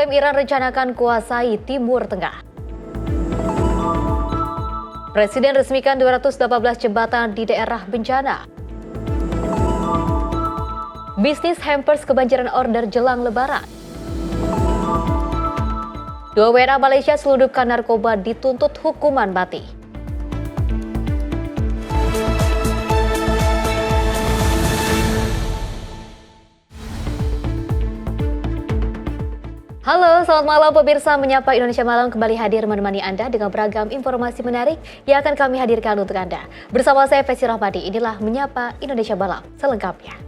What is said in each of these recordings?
mengklaim Iran rencanakan kuasai Timur Tengah. Presiden resmikan 218 jembatan di daerah bencana. Bisnis hampers kebanjiran order jelang Lebaran. 2 WNA Malaysia selundupkan narkoba dituntut hukuman mati. Halo, selamat malam pemirsa. Menyapa Indonesia Malam kembali hadir menemani Anda dengan beragam informasi menarik yang akan kami hadirkan untuk Anda. Bersama saya, Fesi Rahmadi, inilah Menyapa Indonesia Malam selengkapnya.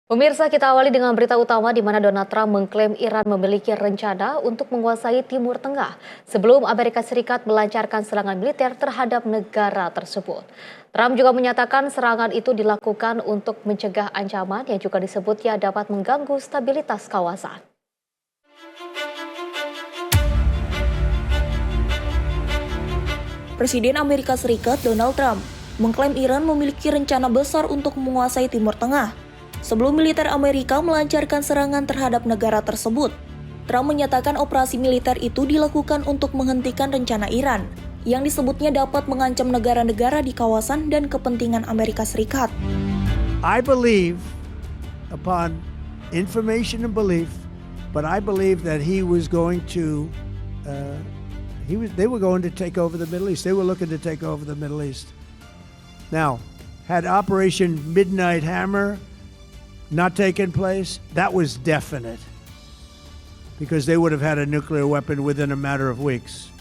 Pemirsa, kita awali dengan berita utama di mana Donald Trump mengklaim Iran memiliki rencana untuk menguasai Timur Tengah sebelum Amerika Serikat melancarkan serangan militer terhadap negara tersebut. Trump juga menyatakan serangan itu dilakukan untuk mencegah ancaman yang juga disebutnya dapat mengganggu stabilitas kawasan. Presiden Amerika Serikat Donald Trump mengklaim Iran memiliki rencana besar untuk menguasai Timur Tengah sebelum militer Amerika melancarkan serangan terhadap negara tersebut. Trump menyatakan operasi militer itu dilakukan untuk menghentikan rencana Iran yang disebutnya dapat mengancam negara-negara di kawasan dan kepentingan Amerika Serikat. I believe, upon information and belief, but I believe that he was going to, they were going to take over the Middle East. They were looking to take over the Middle East. Now, had Operation Midnight Hammer not taken place, that was definite, because they would have had a nuclear weapon within a matter of weeks.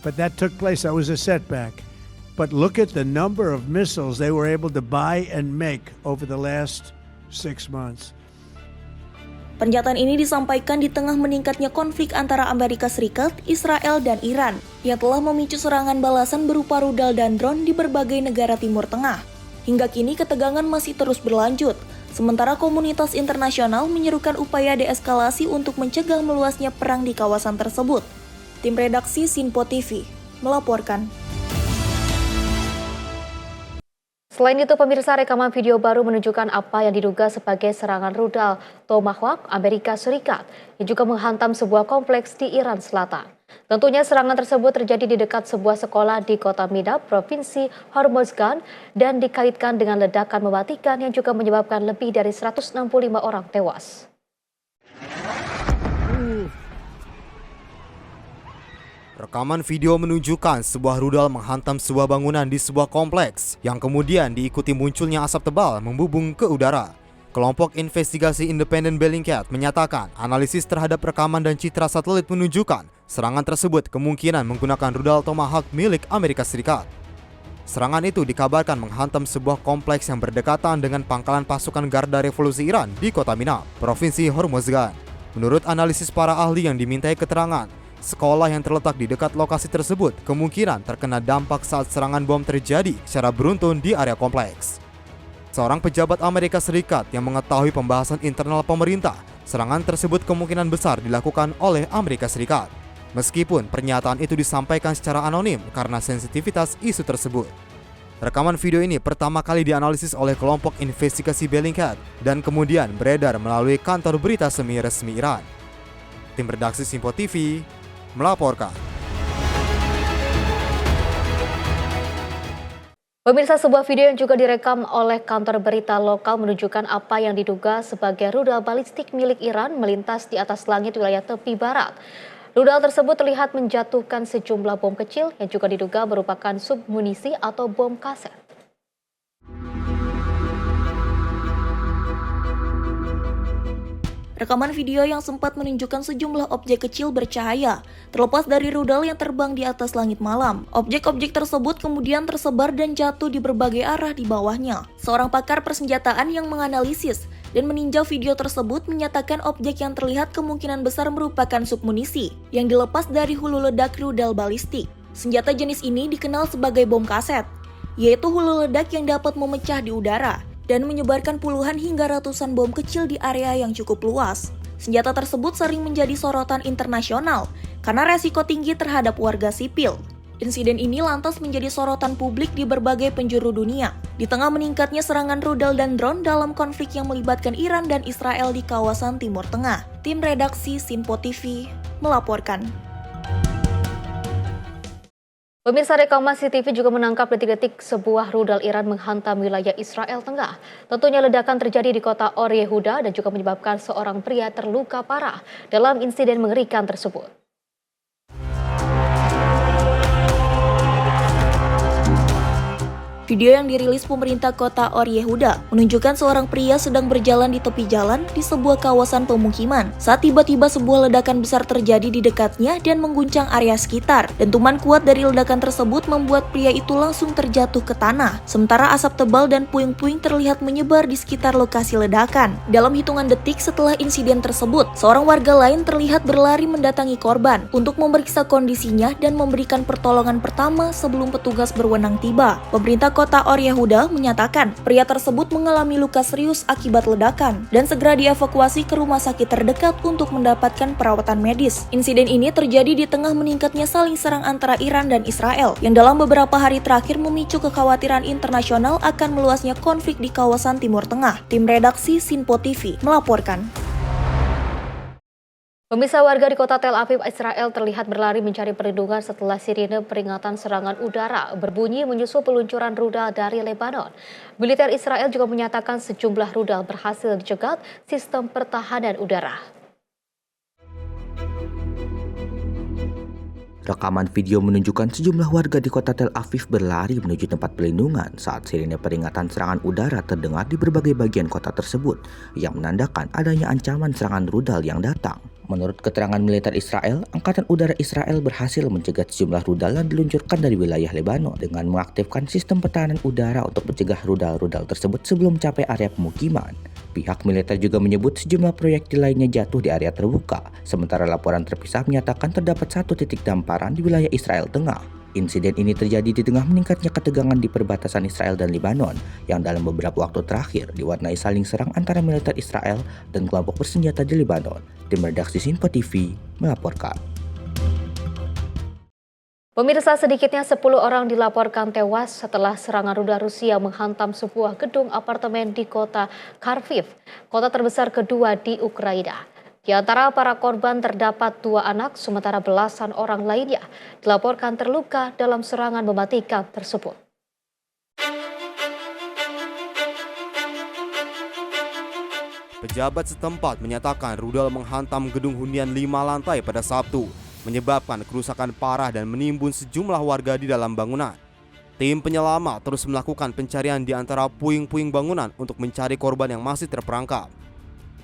But that took place. That was a setback. But look at the number of missiles they were able to buy and make over the last 6 months. Pernyataan ini disampaikan di tengah meningkatnya konflik antara Amerika Serikat, Israel, dan Iran yang telah memicu serangan balasan berupa rudal dan drone di berbagai negara Timur Tengah. Hingga kini ketegangan masih terus berlanjut, sementara komunitas internasional menyerukan upaya deeskalasi untuk mencegah meluasnya perang di kawasan tersebut. Tim redaksi Sinpo TV melaporkan. Selain itu, pemirsa, rekaman video baru menunjukkan apa yang diduga sebagai serangan rudal Tomahawk Amerika Serikat yang juga menghantam sebuah kompleks di Iran Selatan. Tentunya serangan tersebut terjadi di dekat sebuah sekolah di kota Midab, Provinsi Hormozgan, dan dikaitkan dengan ledakan mematikan yang juga menyebabkan lebih dari 165 orang tewas. Rekaman video menunjukkan sebuah rudal menghantam sebuah bangunan di sebuah kompleks yang kemudian diikuti munculnya asap tebal membubung ke udara. Kelompok investigasi independen Bellingcat menyatakan analisis terhadap rekaman dan citra satelit menunjukkan serangan tersebut kemungkinan menggunakan rudal Tomahawk milik Amerika Serikat. Serangan itu dikabarkan menghantam sebuah kompleks yang berdekatan dengan pangkalan pasukan Garda Revolusi Iran di kota Minab, Provinsi Hormozgan. Menurut analisis para ahli yang dimintai keterangan, sekolah yang terletak di dekat lokasi tersebut kemungkinan terkena dampak saat serangan bom terjadi secara beruntun di area kompleks. Seorang pejabat Amerika Serikat yang mengetahui pembahasan internal pemerintah, serangan tersebut kemungkinan besar dilakukan oleh Amerika Serikat. Meskipun pernyataan itu disampaikan secara anonim karena sensitivitas isu tersebut. Rekaman video ini pertama kali dianalisis oleh kelompok investigasi Bellingcat dan kemudian beredar melalui kantor berita semi-resmi Iran. Tim redaksi Sinpo TV melaporkan. Pemirsa, sebuah video yang juga direkam oleh kantor berita lokal menunjukkan apa yang diduga sebagai rudal balistik milik Iran melintas di atas langit wilayah tepi barat. Rudal tersebut terlihat menjatuhkan sejumlah bom kecil yang juga diduga merupakan submunisi atau bom kaset. Rekaman video yang sempat menunjukkan sejumlah objek kecil bercahaya, terlepas dari rudal yang terbang di atas langit malam. Objek-objek tersebut kemudian tersebar dan jatuh di berbagai arah di bawahnya. Seorang pakar persenjataan yang menganalisis dan meninjau video tersebut menyatakan objek yang terlihat kemungkinan besar merupakan submunisi yang dilepas dari hulu ledak rudal balistik. Senjata jenis ini dikenal sebagai bom kaset, yaitu hulu ledak yang dapat memecah di udara dan menyebarkan puluhan hingga ratusan bom kecil di area yang cukup luas. Senjata tersebut sering menjadi sorotan internasional karena resiko tinggi terhadap warga sipil. Insiden ini lantas menjadi sorotan publik di berbagai penjuru dunia. Di tengah meningkatnya serangan rudal dan drone dalam konflik yang melibatkan Iran dan Israel di kawasan Timur Tengah. Tim redaksi Sinpo TV melaporkan. Pemirsa, rekaman CCTV juga menangkap detik-detik sebuah rudal Iran menghantam wilayah Israel Tengah. Tentunya ledakan terjadi di kota Or Yehuda dan juga menyebabkan seorang pria terluka parah dalam insiden mengerikan tersebut. Video yang dirilis pemerintah kota Or Yehuda menunjukkan seorang pria sedang berjalan di tepi jalan di sebuah kawasan pemukiman saat tiba-tiba sebuah ledakan besar terjadi di dekatnya dan mengguncang area sekitar. Dentuman kuat dari ledakan tersebut membuat pria itu langsung terjatuh ke tanah, sementara asap tebal dan puing-puing terlihat menyebar di sekitar lokasi ledakan. Dalam hitungan detik setelah insiden tersebut, seorang warga lain terlihat berlari mendatangi korban untuk memeriksa kondisinya dan memberikan pertolongan pertama sebelum petugas berwenang tiba. Pemerintah Kota Or Yehuda menyatakan pria tersebut mengalami luka serius akibat ledakan dan segera dievakuasi ke rumah sakit terdekat untuk mendapatkan perawatan medis. Insiden ini terjadi di tengah meningkatnya saling serang antara Iran dan Israel yang dalam beberapa hari terakhir memicu kekhawatiran internasional akan meluasnya konflik di kawasan Timur Tengah. Tim redaksi Sinpo TV melaporkan. Pemirsa, warga di kota Tel Aviv, Israel terlihat berlari mencari perlindungan setelah sirine peringatan serangan udara berbunyi menyusul peluncuran rudal dari Lebanon. Militer Israel juga menyatakan sejumlah rudal berhasil dicegat sistem pertahanan udara. Rekaman video menunjukkan sejumlah warga di kota Tel Aviv berlari menuju tempat perlindungan saat sirine peringatan serangan udara terdengar di berbagai bagian kota tersebut, yang menandakan adanya ancaman serangan rudal yang datang. Menurut keterangan militer Israel, Angkatan Udara Israel berhasil mencegah sejumlah rudal yang diluncurkan dari wilayah Lebanon dengan mengaktifkan sistem pertahanan udara untuk mencegah rudal-rudal tersebut sebelum mencapai area pemukiman. Pihak militer juga menyebut sejumlah proyektil lainnya jatuh di area terbuka, sementara laporan terpisah menyatakan terdapat satu titik damparan di wilayah Israel Tengah. Insiden ini terjadi di tengah meningkatnya ketegangan di perbatasan Israel dan Lebanon yang dalam beberapa waktu terakhir diwarnai saling serang antara militer Israel dan kelompok bersenjata di Lebanon. Tim redaksi Sinpo TV melaporkan. Pemirsa, sedikitnya 10 orang dilaporkan tewas setelah serangan rudal Rusia menghantam sebuah gedung apartemen di kota Kharkiv, kota terbesar kedua di Ukraina. Di antara para korban terdapat 2 anak, sementara belasan orang lainnya dilaporkan terluka dalam serangan mematikan tersebut. Pejabat setempat menyatakan rudal menghantam gedung hunian 5 lantai pada Sabtu, menyebabkan kerusakan parah dan menimbun sejumlah warga di dalam bangunan. Tim penyelamat terus melakukan pencarian di antara puing-puing bangunan untuk mencari korban yang masih terperangkap.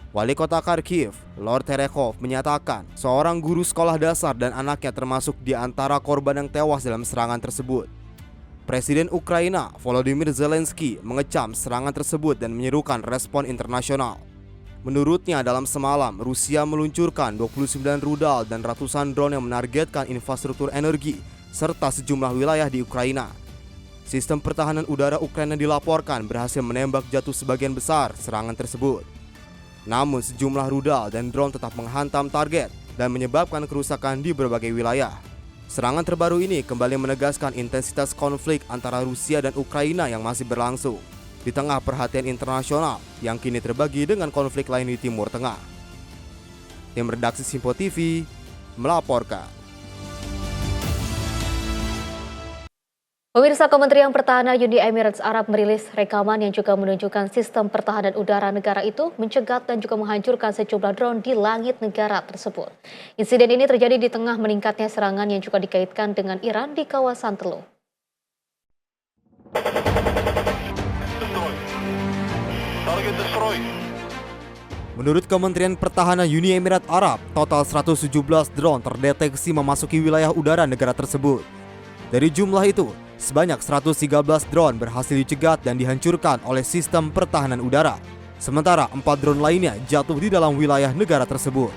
Wali kota Kharkiv, Lord Terekhov, menyatakan seorang guru sekolah dasar dan anaknya termasuk di antara korban yang tewas dalam serangan tersebut. Presiden Ukraina, Volodymyr Zelensky, mengecam serangan tersebut dan menyerukan respon internasional. Menurutnya, dalam semalam, Rusia meluncurkan 29 rudal dan ratusan drone yang menargetkan infrastruktur energi serta sejumlah wilayah di Ukraina. Sistem pertahanan udara Ukraina dilaporkan berhasil menembak jatuh sebagian besar serangan tersebut. Namun sejumlah rudal dan drone tetap menghantam target dan menyebabkan kerusakan di berbagai wilayah. Serangan terbaru ini kembali menegaskan intensitas konflik antara Rusia dan Ukraina yang masih berlangsung di tengah perhatian internasional yang kini terbagi dengan konflik lain di Timur Tengah. Tim redaksi Sinpo TV melaporkan. Pemirsa, Kementerian Pertahanan Uni Emirat Arab merilis rekaman yang juga menunjukkan sistem pertahanan udara negara itu mencegat dan juga menghancurkan sejumlah drone di langit negara tersebut. Insiden ini terjadi di tengah meningkatnya serangan yang juga dikaitkan dengan Iran di kawasan Teluk. Menurut Kementerian Pertahanan Uni Emirat Arab, total 117 drone terdeteksi memasuki wilayah udara negara tersebut. Dari jumlah itu, sebanyak 113 drone berhasil dicegat dan dihancurkan oleh sistem pertahanan udara. Sementara 4 drone lainnya jatuh di dalam wilayah negara tersebut.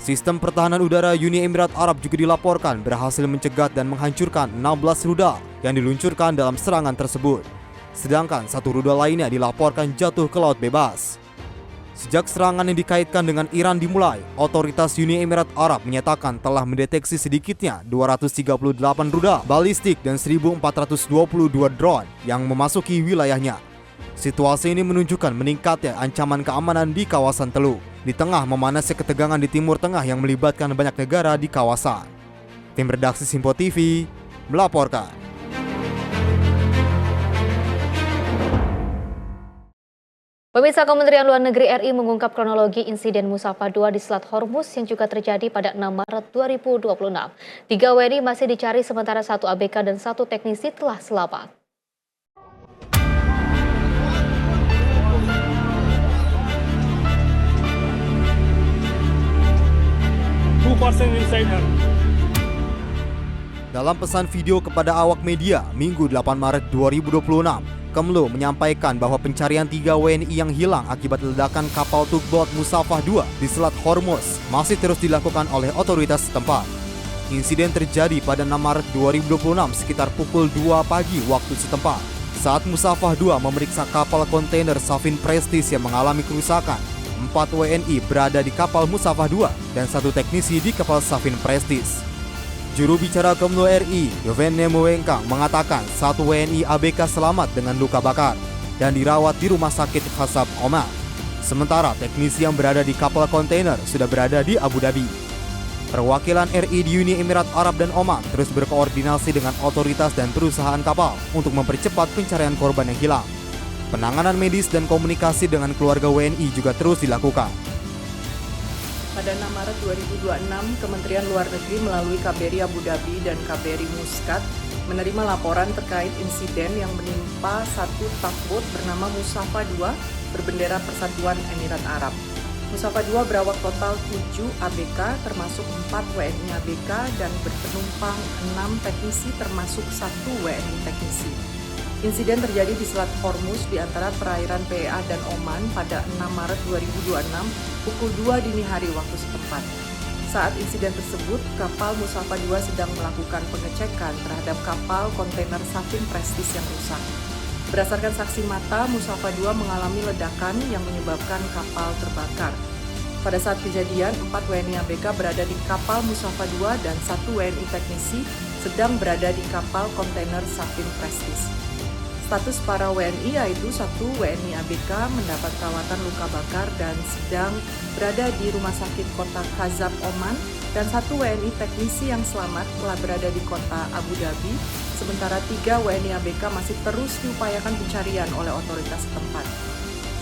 Sistem pertahanan udara Uni Emirat Arab juga dilaporkan berhasil mencegat dan menghancurkan 16 rudal yang diluncurkan dalam serangan tersebut. Sedangkan 1 rudal lainnya dilaporkan jatuh ke laut bebas. Sejak serangan yang dikaitkan dengan Iran dimulai, otoritas Uni Emirat Arab menyatakan telah mendeteksi sedikitnya 238 rudal balistik dan 1.422 drone yang memasuki wilayahnya. Situasi ini menunjukkan meningkatnya ancaman keamanan di kawasan Teluk, di tengah memanasnya ketegangan di Timur Tengah yang melibatkan banyak negara di kawasan. Tim redaksi Simpo TV melaporkan. Pemirsa, Kementerian Luar Negeri RI mengungkap kronologi insiden Musafah II di Selat Hormuz yang juga terjadi pada 6 Maret 2026. 3 WNI masih dicari sementara 1 ABK dan 1 teknisi telah selamat. Dalam pesan video kepada awak media Minggu 8 Maret 2026, Kemlu menyampaikan bahwa pencarian 3 WNI yang hilang akibat ledakan kapal tugboat Musafah II di Selat Hormuz masih terus dilakukan oleh otoritas setempat. Insiden terjadi pada 6 Maret 2026 sekitar pukul 2 pagi waktu setempat. Saat Musafah II memeriksa kapal kontainer Safin Prestige yang mengalami kerusakan, 4 WNI berada di kapal Musafah II dan 1 teknisi di kapal Safin Prestige. Juru bicara Kemlu RI, Yoven Nemuwengkang, mengatakan 1 WNI ABK selamat dengan luka bakar dan dirawat di Rumah Sakit Khasab Oman. Sementara teknisi yang berada di kapal kontainer sudah berada di Abu Dhabi. Perwakilan RI di Uni Emirat Arab dan Oman terus berkoordinasi dengan otoritas dan perusahaan kapal untuk mempercepat pencarian korban yang hilang. Penanganan medis dan komunikasi dengan keluarga WNI juga terus dilakukan. Pada 6 Maret 2026, Kementerian Luar Negeri melalui KBRI Abu Dhabi dan KBRI Muscat menerima laporan terkait insiden yang menimpa 1 tugboat bernama Musafah II berbendera Persatuan Emirat Arab. Musafah II berawak total 7 ABK termasuk 4 WNI ABK dan berpenumpang 6 teknisi termasuk 1 WNI teknisi. Insiden terjadi di Selat Hormuz di antara perairan PEA dan Oman pada 6 Maret 2026 pukul 2 dini hari waktu setempat. Saat insiden tersebut, kapal Musafah II sedang melakukan pengecekan terhadap kapal kontainer Safin Prestige yang rusak. Berdasarkan saksi mata, Musafah II mengalami ledakan yang menyebabkan kapal terbakar. Pada saat kejadian, 4 WNI ABK berada di kapal Musafah II dan 1 WNI teknisi sedang berada di kapal kontainer Safin Prestige. Status para WNI yaitu 1 WNI ABK mendapat perawatan luka bakar dan sedang berada di Rumah Sakit Kota Khazab Oman dan 1 WNI teknisi yang selamat telah berada di Kota Abu Dhabi, sementara 3 WNI ABK masih terus diupayakan pencarian oleh otoritas setempat.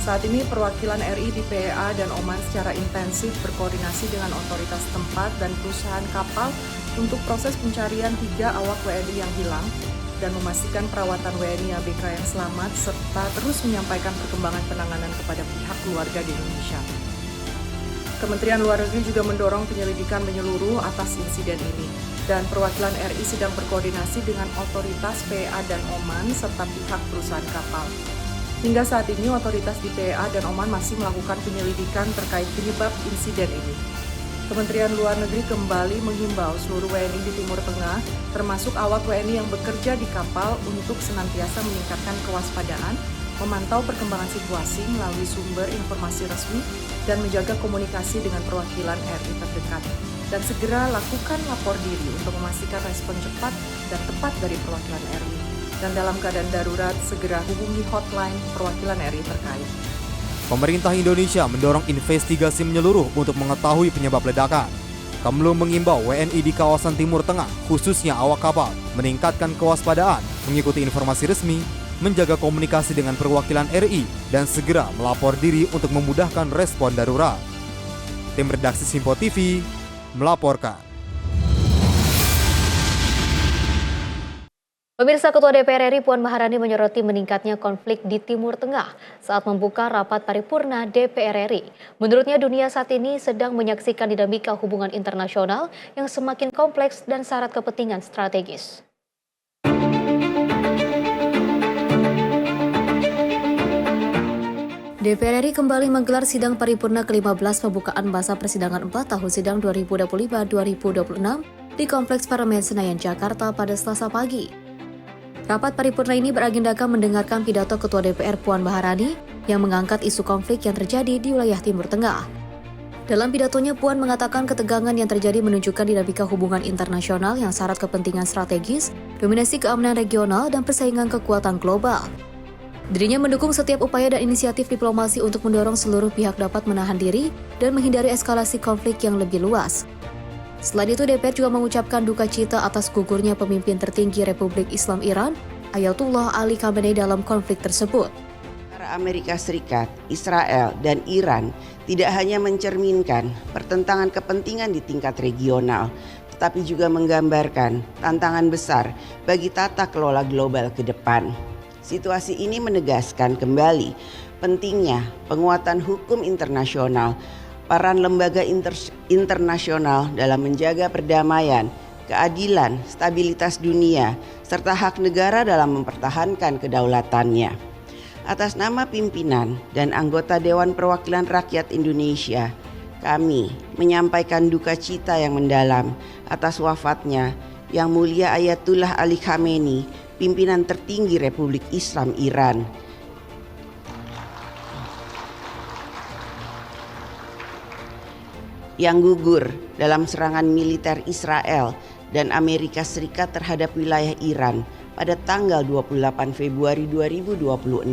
Saat ini perwakilan RI di PEA dan Oman secara intensif berkoordinasi dengan otoritas setempat dan perusahaan kapal untuk proses pencarian 3 awak WNI yang hilang dan memastikan perawatan WNI ABK yang selamat serta terus menyampaikan perkembangan penanganan kepada pihak keluarga di Indonesia. Kementerian Luar Negeri juga mendorong penyelidikan menyeluruh atas insiden ini dan perwakilan RI sedang berkoordinasi dengan otoritas PEA dan Oman serta pihak perusahaan kapal. Hingga saat ini otoritas di PEA dan Oman masih melakukan penyelidikan terkait penyebab insiden ini. Kementerian Luar Negeri kembali menghimbau seluruh WNI di Timur Tengah, termasuk awak WNI yang bekerja di kapal untuk senantiasa meningkatkan kewaspadaan, memantau perkembangan situasi melalui sumber informasi resmi, dan menjaga komunikasi dengan perwakilan RI terdekat. Dan segera lakukan lapor diri untuk memastikan respon cepat dan tepat dari perwakilan RI. Dan dalam keadaan darurat, segera hubungi hotline perwakilan RI terkait. Pemerintah Indonesia mendorong investigasi menyeluruh untuk mengetahui penyebab ledakan. Kemlu mengimbau WNI di kawasan Timur Tengah, khususnya awak kapal, meningkatkan kewaspadaan, mengikuti informasi resmi, menjaga komunikasi dengan perwakilan RI, dan segera melapor diri untuk memudahkan respon darurat. Tim redaksi Simpo TV melaporkan. Pemirsa, Ketua DPR RI Puan Maharani menyoroti meningkatnya konflik di Timur Tengah saat membuka rapat paripurna DPR RI. Menurutnya dunia saat ini sedang menyaksikan dinamika hubungan internasional yang semakin kompleks dan syarat kepentingan strategis. DPR RI kembali menggelar sidang paripurna ke-15 pembukaan masa persidangan 4 tahun sidang 2025-2026 di Kompleks Parlemen Senayan, Jakarta pada Selasa pagi. Rapat paripurna ini beragendakan mendengarkan pidato Ketua DPR Puan Maharani yang mengangkat isu konflik yang terjadi di wilayah Timur Tengah. Dalam pidatonya, Puan mengatakan ketegangan yang terjadi menunjukkan dinamika hubungan internasional yang syarat kepentingan strategis, dominasi keamanan regional, dan persaingan kekuatan global. Dirinya mendukung setiap upaya dan inisiatif diplomasi untuk mendorong seluruh pihak dapat menahan diri dan menghindari eskalasi konflik yang lebih luas. Selain itu, DPR juga mengucapkan duka cita atas gugurnya pemimpin tertinggi Republik Islam Iran, Ayatullah Ali Khamenei dalam konflik tersebut. Amerika Serikat, Israel, dan Iran tidak hanya mencerminkan pertentangan kepentingan di tingkat regional, tetapi juga menggambarkan tantangan besar bagi tata kelola global ke depan. Situasi ini menegaskan kembali pentingnya penguatan hukum internasional, peran lembaga internasional dalam menjaga perdamaian, keadilan, stabilitas dunia, serta hak negara dalam mempertahankan kedaulatannya. Atas nama pimpinan dan anggota Dewan Perwakilan Rakyat Indonesia, kami menyampaikan duka cita yang mendalam atas wafatnya Yang Mulia Ayatullah Ali Khamenei, pimpinan tertinggi Republik Islam Iran. Yang gugur dalam serangan militer Israel dan Amerika Serikat terhadap wilayah Iran pada tanggal 28 Februari 2026.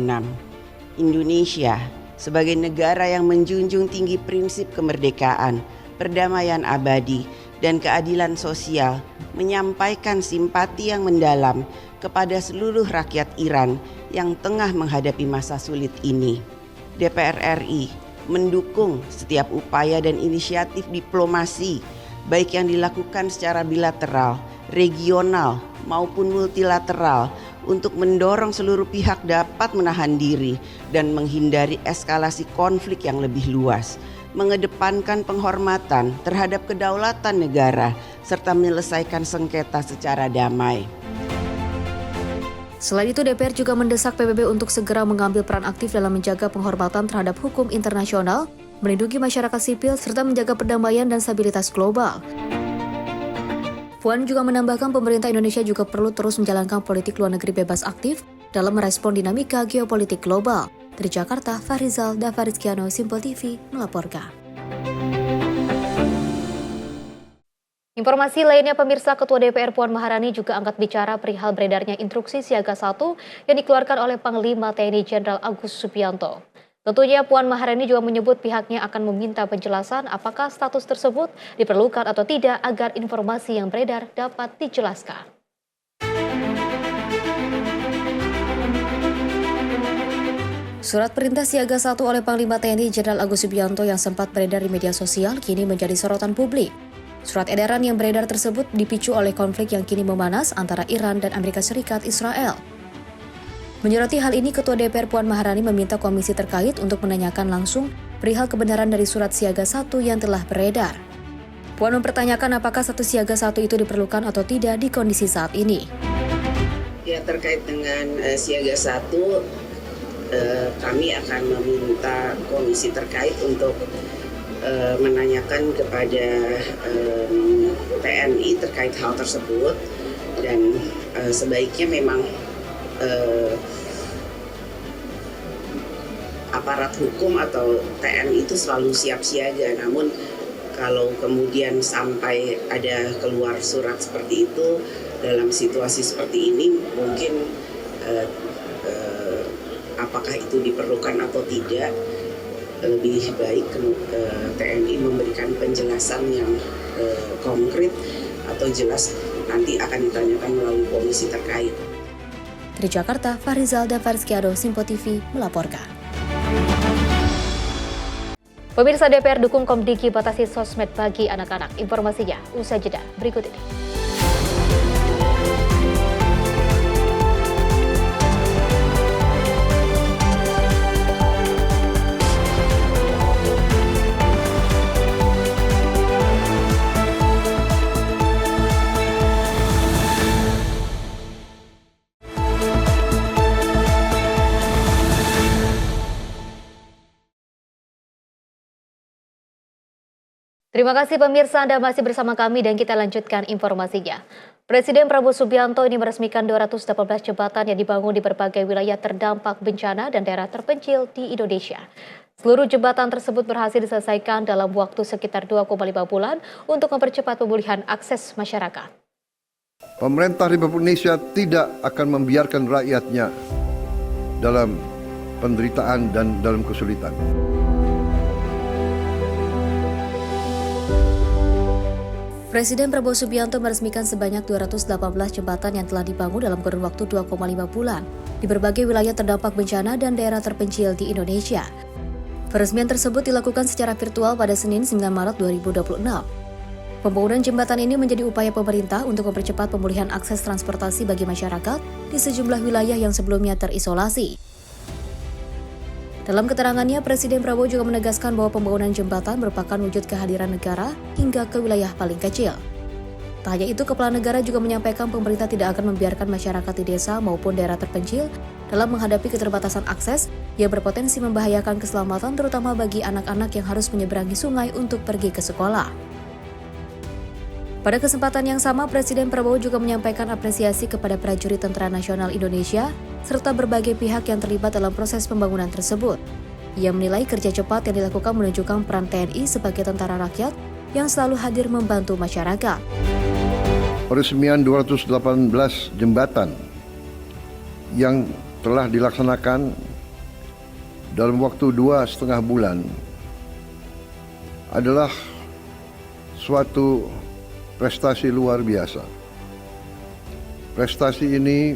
Indonesia sebagai negara yang menjunjung tinggi prinsip kemerdekaan, perdamaian abadi, dan keadilan sosial menyampaikan simpati yang mendalam kepada seluruh rakyat Iran yang tengah menghadapi masa sulit ini. DPR RI mendukung setiap upaya dan inisiatif diplomasi baik yang dilakukan secara bilateral, regional, maupun multilateral untuk mendorong seluruh pihak dapat menahan diri dan menghindari eskalasi konflik yang lebih luas, mengedepankan penghormatan terhadap kedaulatan negara, serta menyelesaikan sengketa secara damai. Selain itu, DPR juga mendesak PBB untuk segera mengambil peran aktif dalam menjaga penghormatan terhadap hukum internasional, melindungi masyarakat sipil, serta menjaga perdamaian dan stabilitas global. Puan juga menambahkan pemerintah Indonesia juga perlu terus menjalankan politik luar negeri bebas aktif dalam merespon dinamika geopolitik global. Dari Jakarta, Farizal Dafarizkiano, Simpol TV, melaporkan. Informasi lainnya, pemirsa, Ketua DPR Puan Maharani juga angkat bicara perihal beredarnya instruksi siaga 1 yang dikeluarkan oleh Panglima TNI Jenderal Agus Subianto. Tentunya Puan Maharani juga menyebut pihaknya akan meminta penjelasan apakah status tersebut diperlukan atau tidak agar informasi yang beredar dapat dijelaskan. Surat perintah siaga 1 oleh Panglima TNI Jenderal Agus Subianto yang sempat beredar di media sosial kini menjadi sorotan publik. Surat edaran yang beredar tersebut dipicu oleh konflik yang kini memanas antara Iran dan Amerika Serikat Israel. Menyoroti hal ini, Ketua DPR Puan Maharani meminta komisi terkait untuk menanyakan langsung perihal kebenaran dari surat siaga 1 yang telah beredar. Puan mempertanyakan apakah status siaga 1 itu diperlukan atau tidak di kondisi saat ini. Ya, terkait dengan siaga 1, kami akan meminta komisi terkait untuk menanyakan kepada TNI terkait hal tersebut, dan sebaiknya memang aparat hukum atau TNI itu selalu siap siaga. Namun kalau kemudian sampai ada keluar surat seperti itu dalam situasi seperti ini, mungkin apakah itu diperlukan atau tidak, lebih baik TNI memberikan penjelasan yang konkret atau jelas nanti akan ditanyakan melalui komisi terkait. Dari Jakarta, Farizal Dafarizkiano, Simpol TV, melaporkan. Pemirsa, DPR dukung Komdiki batasi sosmed bagi anak-anak. Informasinya usai jeda berikut ini. Terima kasih pemirsa, Anda masih bersama kami dan kita lanjutkan informasinya. Presiden Prabowo Subianto ini meresmikan 218 jembatan yang dibangun di berbagai wilayah terdampak bencana dan daerah terpencil di Indonesia. Seluruh jembatan tersebut berhasil diselesaikan dalam waktu sekitar 2,5 bulan untuk mempercepat pemulihan akses masyarakat. Pemerintah Republik Indonesia tidak akan membiarkan rakyatnya dalam penderitaan dan dalam kesulitan. Presiden Prabowo Subianto meresmikan sebanyak 218 jembatan yang telah dibangun dalam kurun waktu 2,5 bulan di berbagai wilayah terdampak bencana dan daerah terpencil di Indonesia. Peresmian tersebut dilakukan secara virtual pada Senin 9 Maret 2026. Pembangunan jembatan ini menjadi upaya pemerintah untuk mempercepat pemulihan akses transportasi bagi masyarakat di sejumlah wilayah yang sebelumnya terisolasi. Dalam keterangannya, Presiden Prabowo juga menegaskan bahwa pembangunan jembatan merupakan wujud kehadiran negara hingga ke wilayah paling kecil. Tak hanya itu, Kepala Negara juga menyampaikan pemerintah tidak akan membiarkan masyarakat di desa maupun daerah terpencil dalam menghadapi keterbatasan akses yang berpotensi membahayakan keselamatan terutama bagi anak-anak yang harus menyeberangi sungai untuk pergi ke sekolah. Pada kesempatan yang sama, Presiden Prabowo juga menyampaikan apresiasi kepada prajurit Tentara Nasional Indonesia serta berbagai pihak yang terlibat dalam proses pembangunan tersebut. Ia menilai kerja cepat yang dilakukan menunjukkan peran TNI sebagai tentara rakyat yang selalu hadir membantu masyarakat. Peresmian 218 jembatan yang telah dilaksanakan dalam waktu 2,5 bulan adalah suatu prestasi luar biasa. Prestasi ini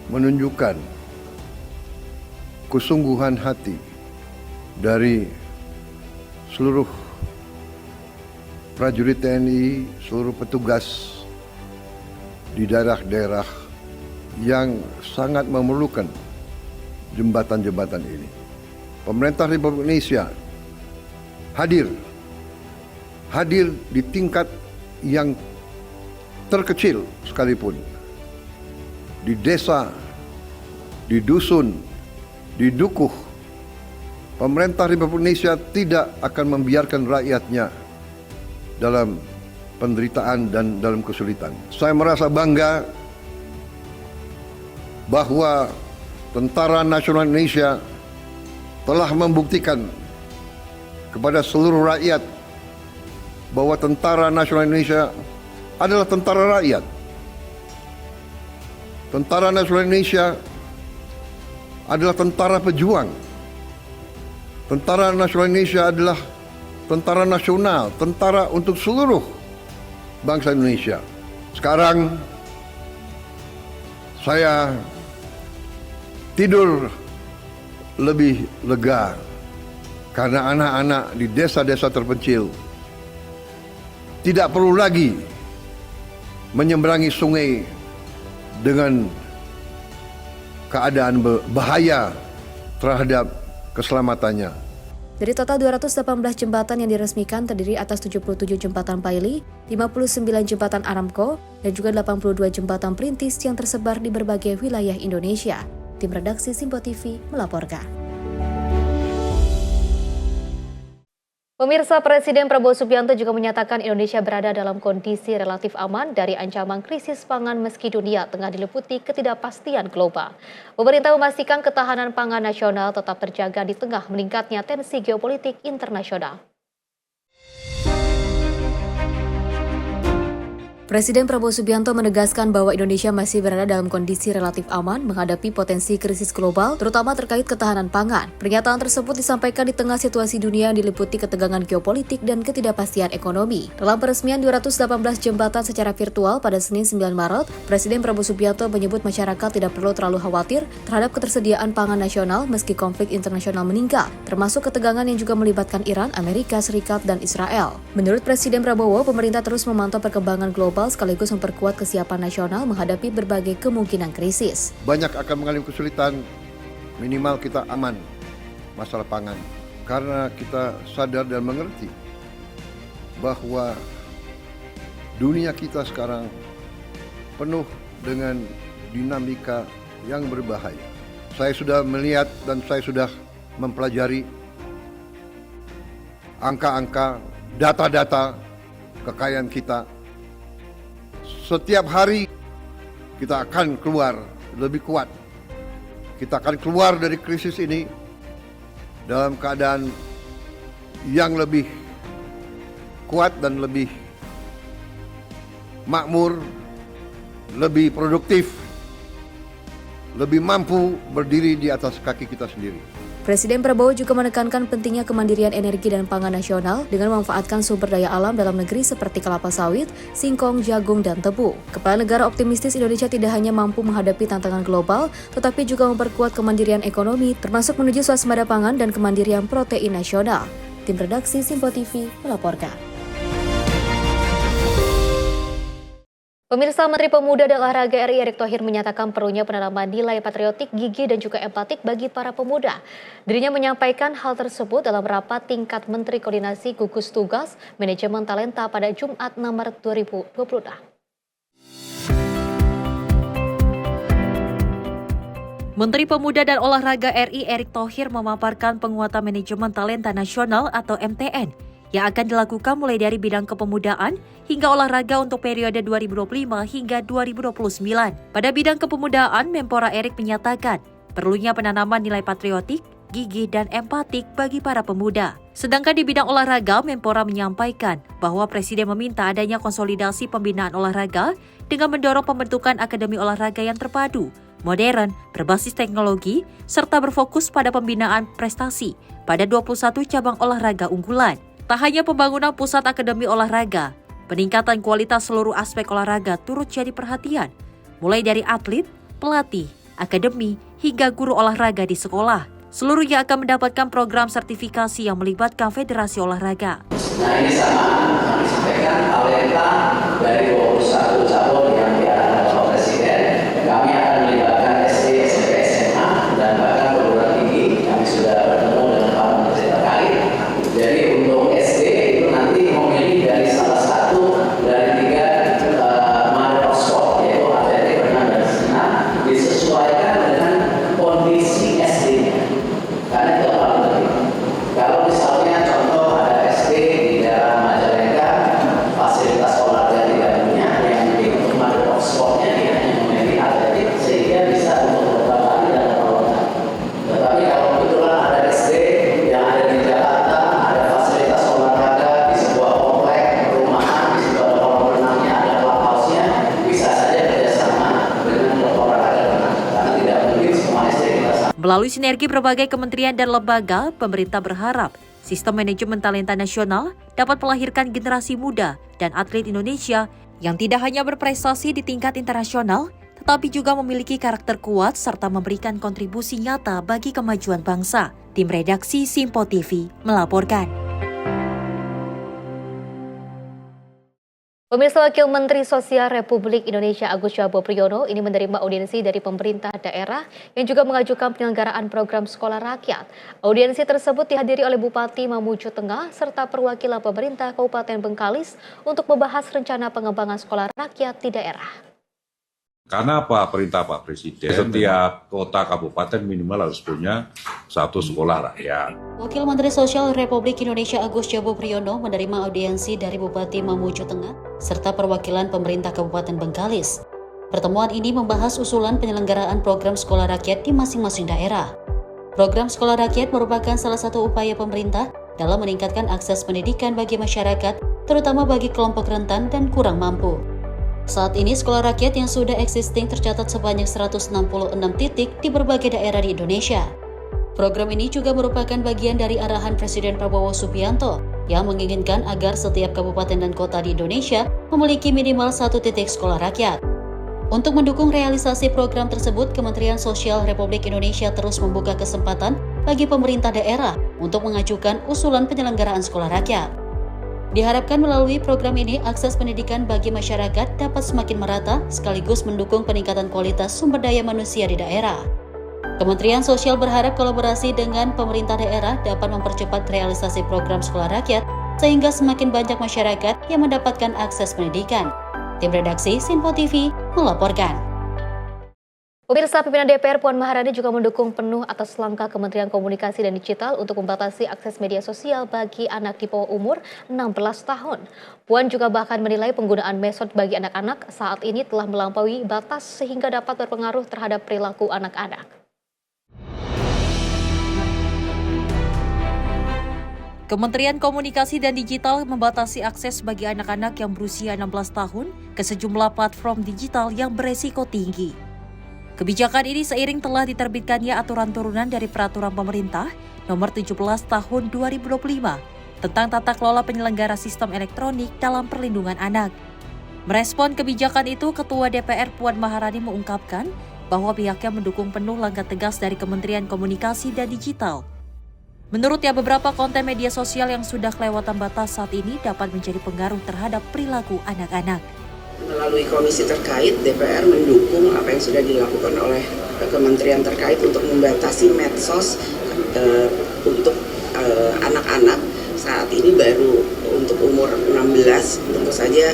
menunjukkan kesungguhan hati dari seluruh prajurit TNI, seluruh petugas di daerah-daerah yang sangat memerlukan jembatan-jembatan ini. Pemerintah Republik Indonesia hadir di tingkat yang terkecil sekalipun, di desa, di dusun, di dukuh. Pemerintah Republik Indonesia tidak akan membiarkan rakyatnya dalam penderitaan dan dalam kesulitan. Saya merasa bangga bahwa Tentara Nasional Indonesia telah membuktikan kepada seluruh rakyat bahwa Tentara Nasional Indonesia adalah tentara rakyat. Tentara Nasional Indonesia adalah tentara pejuang. Tentara Nasional Indonesia adalah tentara nasional, tentara untuk seluruh bangsa Indonesia. Sekarang saya tidur lebih lega karena anak-anak di desa-desa terpencil tidak perlu lagi menyeberangi sungai dengan keadaan bahaya terhadap keselamatannya. Dari total 218 jembatan yang diresmikan terdiri atas 77 jembatan Paili, 59 jembatan Aramco, dan juga 82 jembatan perintis yang tersebar di berbagai wilayah Indonesia. Tim redaksi Simpo TV melaporkan. Pemirsa, Presiden Prabowo Subianto juga menyatakan Indonesia berada dalam kondisi relatif aman dari ancaman krisis pangan meski dunia tengah diliputi ketidakpastian global. Pemerintah memastikan ketahanan pangan nasional tetap terjaga di tengah meningkatnya tensi geopolitik internasional. Presiden Prabowo Subianto menegaskan bahwa Indonesia masih berada dalam kondisi relatif aman menghadapi potensi krisis global, terutama terkait ketahanan pangan. Pernyataan tersebut disampaikan di tengah situasi dunia yang diliputi ketegangan geopolitik dan ketidakpastian ekonomi. Dalam peresmian 218 jembatan secara virtual pada Senin 9 Maret, Presiden Prabowo Subianto menyebut masyarakat tidak perlu terlalu khawatir terhadap ketersediaan pangan nasional meski konflik internasional meningkat, termasuk ketegangan yang juga melibatkan Iran, Amerika Serikat, dan Israel. Menurut Presiden Prabowo, pemerintah terus memantau perkembangan global sekaligus memperkuat kesiapan nasional menghadapi berbagai kemungkinan krisis. Banyak akan mengalami kesulitan, minimal kita aman masalah pangan. Karena kita sadar dan mengerti bahwa dunia kita sekarang penuh dengan dinamika yang berbahaya. Saya sudah melihat dan saya sudah mempelajari angka-angka data-data kekayaan kita. Setiap hari kita akan keluar lebih kuat. Kita akan keluar dari krisis ini dalam keadaan yang lebih kuat dan lebih makmur, lebih produktif, lebih mampu berdiri di atas kaki kita sendiri. Presiden Prabowo juga menekankan pentingnya kemandirian energi dan pangan nasional dengan memanfaatkan sumber daya alam dalam negeri seperti kelapa sawit, singkong, jagung, dan tebu. Kepala negara optimistis Indonesia tidak hanya mampu menghadapi tantangan global, tetapi juga memperkuat kemandirian ekonomi, termasuk menuju swasembada pangan dan kemandirian protein nasional. Tim redaksi Simpo TV melaporkan. Pemirsa, Menteri Pemuda dan Olahraga RI Erick Thohir menyatakan perlunya penanaman nilai patriotik, gigih, dan juga empatik bagi para pemuda. Dirinya menyampaikan hal tersebut dalam rapat tingkat Menteri Koordinasi Gugus Tugas Manajemen Talenta pada Jumat 6 Maret 2026. Menteri Pemuda dan Olahraga RI Erick Thohir memaparkan penguatan manajemen talenta nasional atau MTN yang akan dilakukan mulai dari bidang kepemudaan hingga olahraga untuk periode 2025 hingga 2029. Pada bidang kepemudaan, Menpora Erick menyatakan perlunya penanaman nilai patriotik, gigih, dan empatik bagi para pemuda. Sedangkan di bidang olahraga, Menpora menyampaikan bahwa Presiden meminta adanya konsolidasi pembinaan olahraga dengan mendorong pembentukan akademi olahraga yang terpadu, modern, berbasis teknologi, serta berfokus pada pembinaan prestasi pada 21 cabang olahraga unggulan. Tak hanya pembangunan pusat akademi olahraga, peningkatan kualitas seluruh aspek olahraga turut jadi perhatian, mulai dari atlet, pelatih, akademi, hingga guru olahraga di sekolah. Seluruhnya akan mendapatkan program sertifikasi yang melibatkan federasi olahraga. Nah, ini sama yang disampaikan talenta dari 21 cabang yang diarahkan Bapak Presiden. Kami akan melibatkan SD, SMP, SMA, dan bahkan perguruan tinggi. Kami sudah bertemu dengan para menteri terkait. Jadi untuk SD itu nanti memilih dari salah satu dari 3 mother of sport, yaitu atletik, renang, dan senam, disesuaikan dengan kondisi SD-nya. Karena itu paling penting. Kalau misalnya contoh ada SD di daerah Majalengka, fasilitas olahraga tidak punya, yang penting untuk mother of sport-nya dia hanya memilih atletik sehingga bisa untuk beberapa kali dan terlalu. Tetapi kalau kebetulan ada SD yang ada di Jakarta, ada fasilitas olahraga di sebuah komplek perumahan, di situ ada kolam renangnya, ada clubhouse-nya, bisa saja kerjasama dengan klub olahraga renang. Karena tidak mungkin semua SD kita sama. Melalui sinergi berbagai kementerian dan lembaga, pemerintah berharap sistem manajemen talenta nasional dapat melahirkan generasi muda dan atlet Indonesia yang tidak hanya berprestasi di tingkat internasional, tetapi juga memiliki karakter kuat serta memberikan kontribusi nyata bagi kemajuan bangsa. Tim redaksi Simpo TV melaporkan. Pemirsa, Wakil Menteri Sosial Republik Indonesia Agus Syabo Priyono ini menerima audiensi dari pemerintah daerah yang juga mengajukan penyelenggaraan program sekolah rakyat. Audiensi tersebut dihadiri oleh Bupati Mamuju Tengah serta perwakilan pemerintah Kabupaten Bengkalis untuk membahas rencana pengembangan sekolah rakyat di daerah. Karena apa perintah Pak Presiden, setiap kota kabupaten minimal harus punya satu sekolah rakyat. Wakil Menteri Sosial Republik Indonesia Agus Syabo Priyono menerima audiensi dari Bupati Mamuju Tengah serta perwakilan pemerintah Kabupaten Bengkalis. Pertemuan ini membahas usulan penyelenggaraan program sekolah rakyat di masing-masing daerah. Program sekolah rakyat merupakan salah satu upaya pemerintah dalam meningkatkan akses pendidikan bagi masyarakat, terutama bagi kelompok rentan dan kurang mampu. Saat ini sekolah rakyat yang sudah existing tercatat sebanyak 166 titik di berbagai daerah di Indonesia. Program ini juga merupakan bagian dari arahan Presiden Prabowo Subianto yang menginginkan agar setiap kabupaten dan kota di Indonesia memiliki minimal 1 titik sekolah rakyat. Untuk mendukung realisasi program tersebut, Kementerian Sosial Republik Indonesia terus membuka kesempatan bagi pemerintah daerah untuk mengajukan usulan penyelenggaraan sekolah rakyat. Diharapkan melalui program ini, akses pendidikan bagi masyarakat dapat semakin merata sekaligus mendukung peningkatan kualitas sumber daya manusia di daerah. Kementerian Sosial berharap kolaborasi dengan pemerintah daerah dapat mempercepat realisasi program sekolah rakyat sehingga semakin banyak masyarakat yang mendapatkan akses pendidikan. Tim redaksi Simpo TV melaporkan. Pemirsa, pimpinan DPR Puan Maharani juga mendukung penuh atas langkah Kementerian Komunikasi dan Digital untuk membatasi akses media sosial bagi anak di bawah umur 16 tahun. Puan juga bahkan menilai penggunaan medsos bagi anak-anak saat ini telah melampaui batas sehingga dapat berpengaruh terhadap perilaku anak-anak. Kementerian Komunikasi dan Digital membatasi akses bagi anak-anak yang berusia 16 tahun ke sejumlah platform digital yang beresiko tinggi. Kebijakan ini seiring telah diterbitkannya aturan turunan dari Peraturan Pemerintah Nomor 17 Tahun 2025 tentang tata kelola penyelenggara sistem elektronik dalam perlindungan anak. Merespon kebijakan itu, Ketua DPR Puan Maharani mengungkapkan bahwa pihaknya mendukung penuh langkah tegas dari Kementerian Komunikasi dan Digital. Menurutnya, beberapa konten media sosial yang sudah kelewatan batas saat ini dapat menjadi pengaruh terhadap perilaku anak-anak. Melalui komisi terkait, DPR mendukung apa yang sudah dilakukan oleh kementerian terkait untuk membatasi medsos untuk anak-anak. Saat ini baru untuk umur 16, tentu saja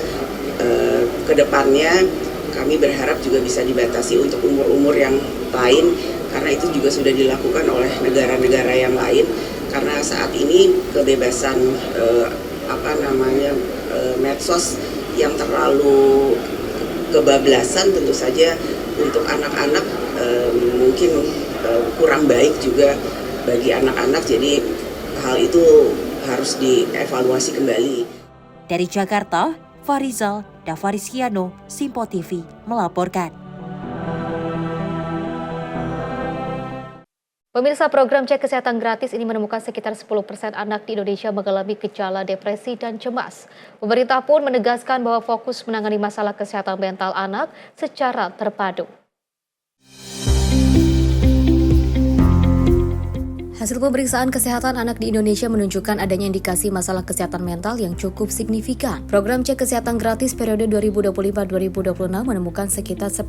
ke depannya kami berharap juga bisa dibatasi untuk umur-umur yang lain, karena itu juga sudah dilakukan oleh negara-negara yang lain. Karena saat ini kebebasan medsos yang terlalu kebablasan tentu saja untuk anak-anak mungkin kurang baik juga bagi anak-anak, jadi hal itu harus dievaluasi kembali. Dari Jakarta, Farizal Davariskiano, Simpo TV melaporkan. Pemirsa, program cek kesehatan gratis ini menemukan sekitar 10% anak di Indonesia mengalami gejala depresi dan cemas. Pemerintah pun menegaskan bahwa fokus menangani masalah kesehatan mental anak secara terpadu. Hasil pemeriksaan kesehatan anak di Indonesia menunjukkan adanya indikasi masalah kesehatan mental yang cukup signifikan. Program cek kesehatan gratis periode 2025-2026 menemukan sekitar 10%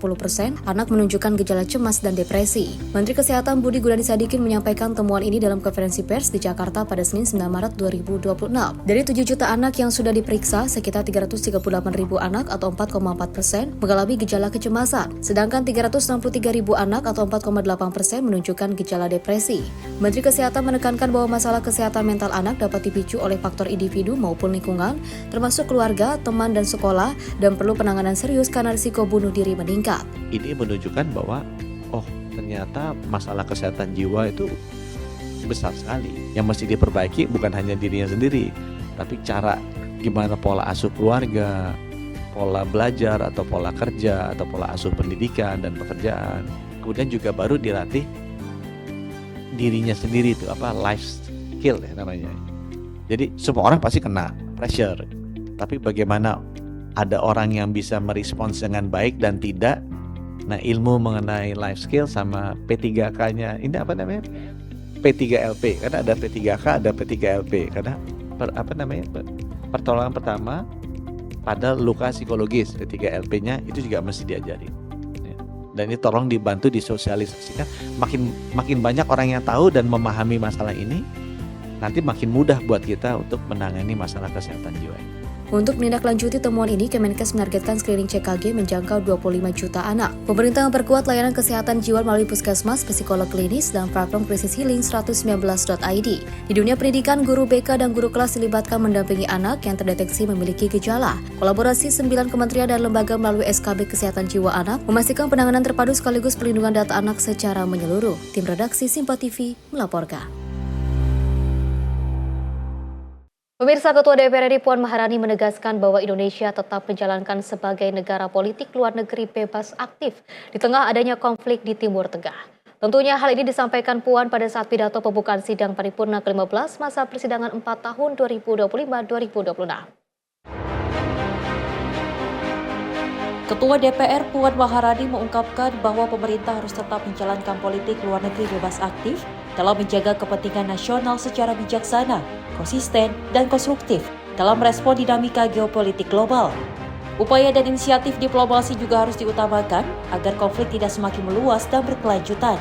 anak menunjukkan gejala cemas dan depresi. Menteri Kesehatan Budi Gunadi Sadikin menyampaikan temuan ini dalam konferensi pers di Jakarta pada Senin 9 Maret 2026. Dari 7 juta anak yang sudah diperiksa, sekitar 338.000 anak atau 4,4% mengalami gejala kecemasan, sedangkan 363.000 anak atau 4,8% menunjukkan gejala depresi. Menteri Kesehatan menekankan bahwa masalah kesehatan mental anak dapat dipicu oleh faktor individu maupun lingkungan, termasuk keluarga, teman, dan sekolah, dan perlu penanganan serius karena risiko bunuh diri meningkat. Ini menunjukkan bahwa, ternyata masalah kesehatan jiwa itu besar sekali. Yang mesti diperbaiki bukan hanya dirinya sendiri, tapi cara gimana pola asuh keluarga, pola belajar atau pola kerja, atau pola asuh pendidikan dan pekerjaan. Kemudian juga baru dilatih dirinya sendiri, itu life skill ya namanya. Jadi semua orang pasti kena pressure, tapi bagaimana ada orang yang bisa merespons dengan baik dan tidak. Nah, ilmu mengenai life skill sama P3K-nya ini P3LP, karena ada P3K, ada P3LP, karena pertolongan pertama pada luka psikologis, P3LP-nya itu juga mesti diajarin. Dan ini tolong dibantu disosialisasikan. Makin banyak orang yang tahu dan memahami masalah ini, nanti makin mudah buat kita untuk menangani masalah kesehatan jiwa. Untuk menindaklanjuti temuan ini, Kemenkes menargetkan screening CKG menjangkau 25 juta anak. Pemerintah memperkuat layanan kesehatan jiwa melalui puskesmas, psikolog klinis, dan platform krisis healing 119.id. Di dunia pendidikan, guru BK dan guru kelas dilibatkan mendampingi anak yang terdeteksi memiliki gejala. Kolaborasi 9 kementerian dan lembaga melalui SKB Kesehatan Jiwa Anak memastikan penanganan terpadu sekaligus perlindungan data anak secara menyeluruh. Tim redaksi Simpo TV melaporkan. Pemirsa, Ketua DPR RI Puan Maharani menegaskan bahwa Indonesia tetap menjalankan sebagai negara politik luar negeri bebas aktif di tengah adanya konflik di Timur Tengah. Tentunya hal ini disampaikan Puan pada saat pidato pembukaan sidang paripurna ke-15 masa persidangan 4 tahun 2025-2026. Ketua DPR Puan Maharani mengungkapkan bahwa pemerintah harus tetap menjalankan politik luar negeri bebas aktif dalam menjaga kepentingan nasional secara bijaksana, konsisten, dan konstruktif dalam merespon dinamika geopolitik global. Upaya dan inisiatif diplomasi juga harus diutamakan agar konflik tidak semakin meluas dan berkelanjutan.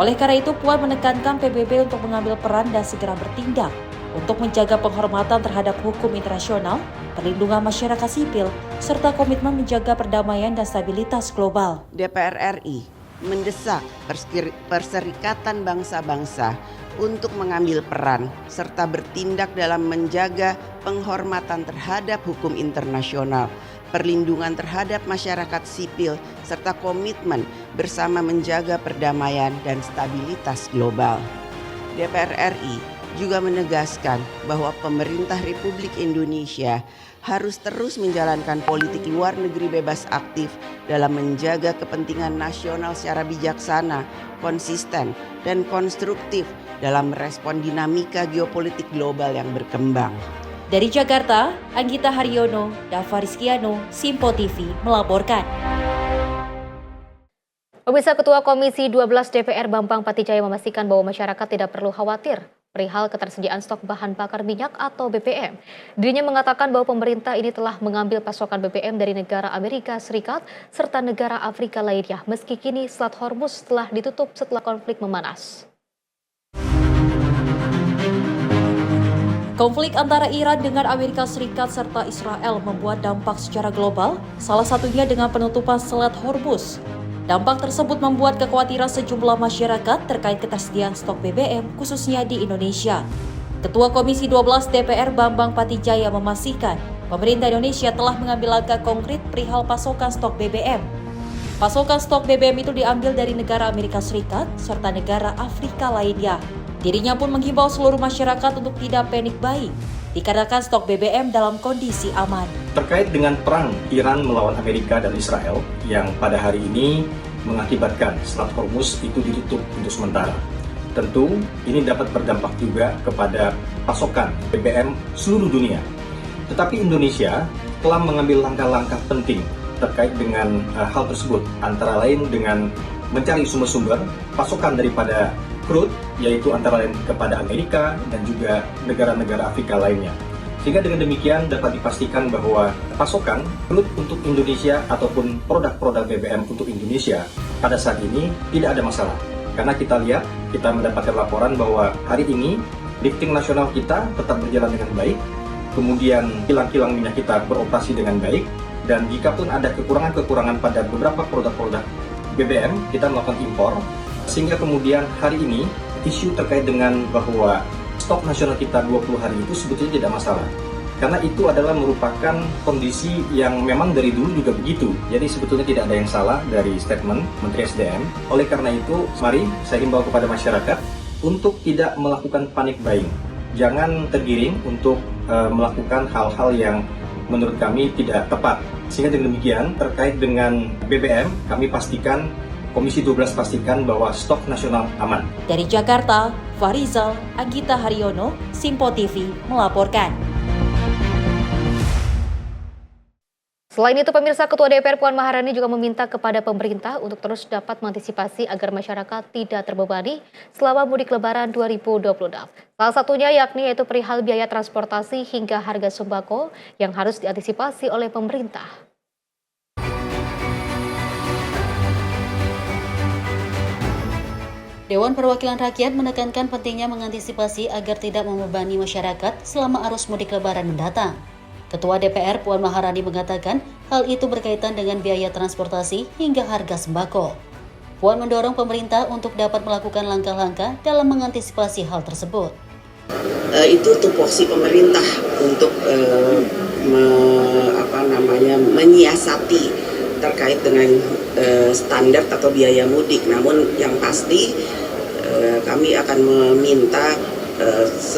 Oleh karena itu, Puan menekankan PBB untuk mengambil peran dan segera bertindak untuk menjaga penghormatan terhadap hukum internasional, perlindungan masyarakat sipil, serta komitmen menjaga perdamaian dan stabilitas global. DPR RI mendesak Perserikatan Bangsa-Bangsa untuk mengambil peran serta bertindak dalam menjaga penghormatan terhadap hukum internasional, perlindungan terhadap masyarakat sipil, serta komitmen bersama menjaga perdamaian dan stabilitas global. DPR RI juga menegaskan bahwa pemerintah Republik Indonesia harus terus menjalankan politik luar negeri bebas aktif dalam menjaga kepentingan nasional secara bijaksana, konsisten, dan konstruktif dalam merespon dinamika geopolitik global yang berkembang. Dari Jakarta, Anggita Haryono, Dava Rizkiano, Simpo TV melaporkan. Pemirsa, Ketua Komisi 12 DPR Bambang Patijaya memastikan bahwa masyarakat tidak perlu khawatir perihal ketersediaan stok bahan bakar minyak atau BBM. Dirinya mengatakan bahwa pemerintah ini telah mengambil pasokan BBM dari negara Amerika Serikat serta negara Afrika lainnya, meski kini Selat Hormuz telah ditutup setelah konflik memanas. Konflik antara Iran dengan Amerika Serikat serta Israel membuat dampak secara global, salah satunya dengan penutupan Selat Hormuz. Dampak tersebut membuat kekhawatiran sejumlah masyarakat terkait ketersediaan stok BBM khususnya di Indonesia. Ketua Komisi 12 DPR Bambang Patijaya memastikan pemerintah Indonesia telah mengambil langkah konkret perihal pasokan stok BBM. Pasokan stok BBM itu diambil dari negara Amerika Serikat serta negara Afrika lainnya. Dirinya pun menghimbau seluruh masyarakat untuk tidak panik buying, dikarenakan stok BBM dalam kondisi aman. Terkait dengan perang Iran melawan Amerika dan Israel yang pada hari ini mengakibatkan Selat Hormuz itu ditutup untuk sementara. Tentu ini dapat berdampak juga kepada pasokan BBM seluruh dunia. Tetapi Indonesia telah mengambil langkah-langkah penting terkait dengan hal tersebut, antara lain dengan mencari sumber-sumber pasokan daripada crude, yaitu antara lain kepada Amerika dan juga negara-negara Afrika lainnya. Sehingga dengan demikian dapat dipastikan bahwa pasokan crude untuk Indonesia ataupun produk-produk BBM untuk Indonesia pada saat ini tidak ada masalah. Karena kita lihat, kita mendapatkan laporan bahwa hari ini lifting nasional kita tetap berjalan dengan baik, kemudian kilang-kilang minyak kita beroperasi dengan baik, dan jika pun ada kekurangan-kekurangan pada beberapa produk-produk BBM, kita melakukan impor, sehingga kemudian hari ini isu terkait dengan bahwa stok nasional kita 20 hari itu sebetulnya tidak masalah. Karena itu adalah merupakan kondisi yang memang dari dulu juga begitu. Jadi sebetulnya tidak ada yang salah dari statement Menteri SDM. Oleh karena itu, mari saya himbau kepada masyarakat untuk tidak melakukan panic buying. Jangan tergiring untuk melakukan hal-hal yang menurut kami tidak tepat. Sehingga dengan demikian, terkait dengan BBM, kami pastikan, Komisi 12 pastikan bahwa stok nasional aman. Dari Jakarta, Farizal, Anggita Haryono, Simpo TV melaporkan. Selain itu, pemirsa, Ketua DPR Puan Maharani juga meminta kepada pemerintah untuk terus dapat mengantisipasi agar masyarakat tidak terbebani selama mudik Lebaran 2026. Salah satunya yaitu perihal biaya transportasi hingga harga sembako yang harus diantisipasi oleh pemerintah. Dewan Perwakilan Rakyat menekankan pentingnya mengantisipasi agar tidak membebani masyarakat selama arus mudik Lebaran mendatang. Ketua DPR Puan Maharani mengatakan hal itu berkaitan dengan biaya transportasi hingga harga sembako. Puan mendorong pemerintah untuk dapat melakukan langkah-langkah dalam mengantisipasi hal tersebut. Itu tupoksi pemerintah untuk menyiasati terkait dengan standar atau biaya mudik. Namun yang pasti kami akan meminta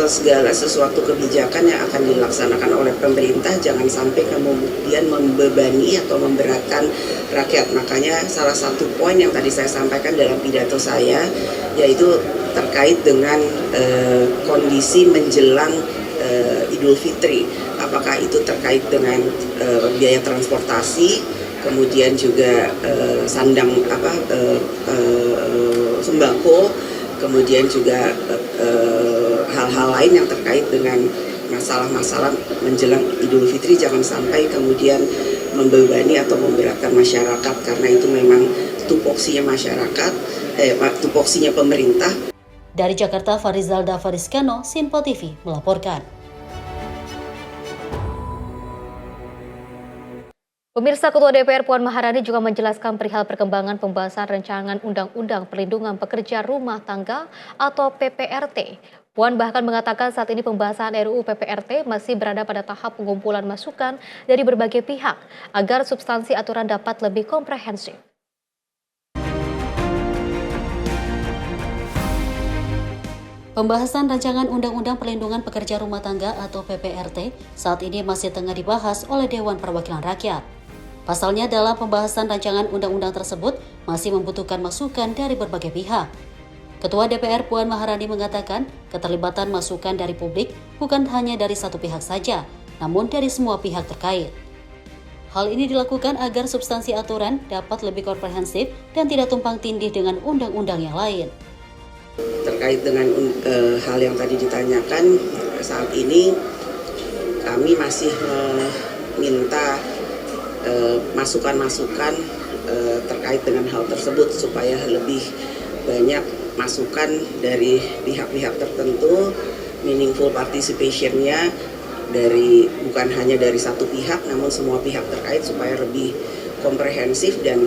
segala sesuatu kebijakan yang akan dilaksanakan oleh pemerintah jangan sampai kemudian membebani atau memberatkan rakyat. Makanya salah satu poin yang tadi saya sampaikan dalam pidato saya yaitu terkait dengan kondisi menjelang Idul Fitri. Apakah itu terkait dengan biaya transportasi, kemudian juga sembako, kemudian juga hal-hal lain yang terkait dengan masalah-masalah menjelang Idul Fitri, jangan sampai kemudian membebani atau memberatkan masyarakat, karena itu memang tupoksinya masyarakat, tupoksinya pemerintah. Dari Jakarta, Farizal Dava Rizkiano, Simpo TV melaporkan. Pemirsa, Ketua DPR Puan Maharani juga menjelaskan perihal perkembangan pembahasan rancangan Undang-Undang Perlindungan Pekerja Rumah Tangga atau PPRT. Puan bahkan mengatakan saat ini pembahasan RUU PPRT masih berada pada tahap pengumpulan masukan dari berbagai pihak agar substansi aturan dapat lebih komprehensif. Pembahasan rancangan Undang-Undang Perlindungan Pekerja Rumah Tangga atau PPRT saat ini masih tengah dibahas oleh Dewan Perwakilan Rakyat. Pasalnya dalam pembahasan rancangan undang-undang tersebut masih membutuhkan masukan dari berbagai pihak. Ketua DPR Puan Maharani mengatakan keterlibatan masukan dari publik bukan hanya dari satu pihak saja, namun dari semua pihak terkait. Hal ini dilakukan agar substansi aturan dapat lebih komprehensif dan tidak tumpang tindih dengan undang-undang yang lain. Terkait dengan hal yang tadi ditanyakan, saat ini kami masih meminta masukan-masukan terkait dengan hal tersebut supaya lebih banyak masukan dari pihak-pihak tertentu, meaningful participation-nya bukan hanya dari satu pihak namun semua pihak terkait supaya lebih komprehensif dan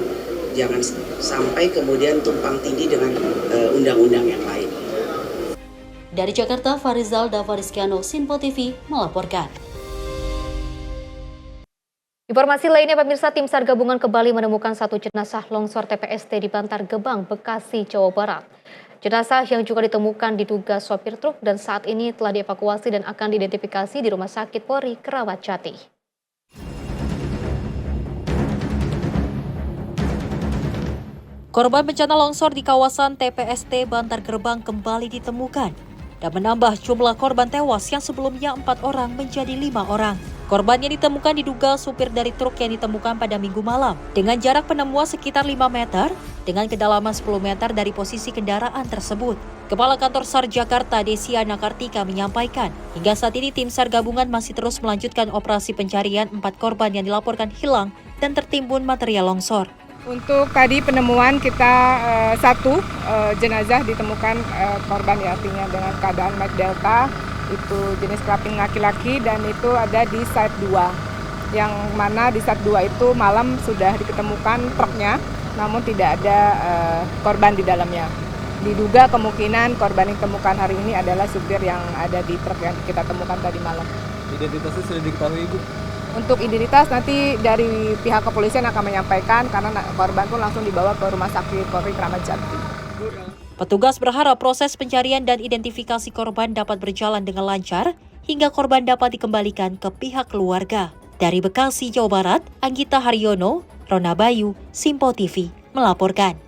jangan sampai kemudian tumpang tindih dengan undang-undang yang lain. Dari Jakarta, Farizal Davariskiano, Sinpo TV melaporkan. Informasi lainnya, pemirsa, tim SAR gabungan kembali menemukan satu jenazah longsor TPST di Bantar Gebang, Bekasi, Jawa Barat. Jenazah yang juga ditemukan diduga sopir truk dan saat ini telah dievakuasi dan akan diidentifikasi di Rumah Sakit Polri Keramat Jati. Korban bencana longsor di kawasan TPST Bantar Gebang kembali ditemukan dan menambah jumlah korban tewas yang sebelumnya 4 orang menjadi 5 orang. Korban yang ditemukan diduga supir dari truk yang ditemukan pada Minggu malam dengan jarak penemuan sekitar 5 meter dengan kedalaman 10 meter dari posisi kendaraan tersebut. Kepala Kantor SAR Jakarta Desiana Kartika menyampaikan, hingga saat ini tim SAR gabungan masih terus melanjutkan operasi pencarian 4 korban yang dilaporkan hilang dan tertimbun material longsor. Untuk tadi penemuan kita satu jenazah ditemukan korban ya, artinya dengan keadaan Mike Delta, itu jenis kelamin laki-laki dan itu ada di site 2. Yang mana di site 2 itu malam sudah diketemukan truknya, namun tidak ada korban di dalamnya. Diduga kemungkinan korban yang ditemukan hari ini adalah supir yang ada di truk yang kita temukan tadi malam. Identitasnya sudah diketahui, Ibu? Untuk identitas nanti dari pihak kepolisian akan menyampaikan karena korban pun langsung dibawa ke Rumah Sakit Polri Keramat Jati. Petugas berharap proses pencarian dan identifikasi korban dapat berjalan dengan lancar hingga korban dapat dikembalikan ke pihak keluarga. Dari Bekasi, Jawa Barat, Anggita Haryono, Rona Bayu, Sinpo TV melaporkan.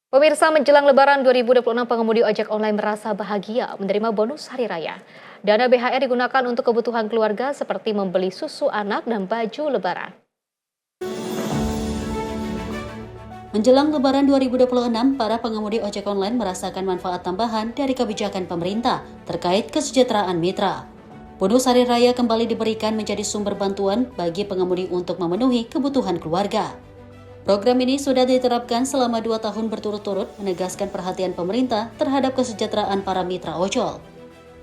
Pemirsa, menjelang Lebaran 2026, pengemudi ojek online merasa bahagia menerima bonus Hari Raya. Dana BHR digunakan untuk kebutuhan keluarga seperti membeli susu anak dan baju Lebaran. Menjelang Lebaran 2026, para pengemudi ojek online merasakan manfaat tambahan dari kebijakan pemerintah terkait kesejahteraan mitra. Bonus Hari Raya kembali diberikan menjadi sumber bantuan bagi pengemudi untuk memenuhi kebutuhan keluarga. Program ini sudah diterapkan selama 2 tahun berturut-turut, menegaskan perhatian pemerintah terhadap kesejahteraan para mitra ojol.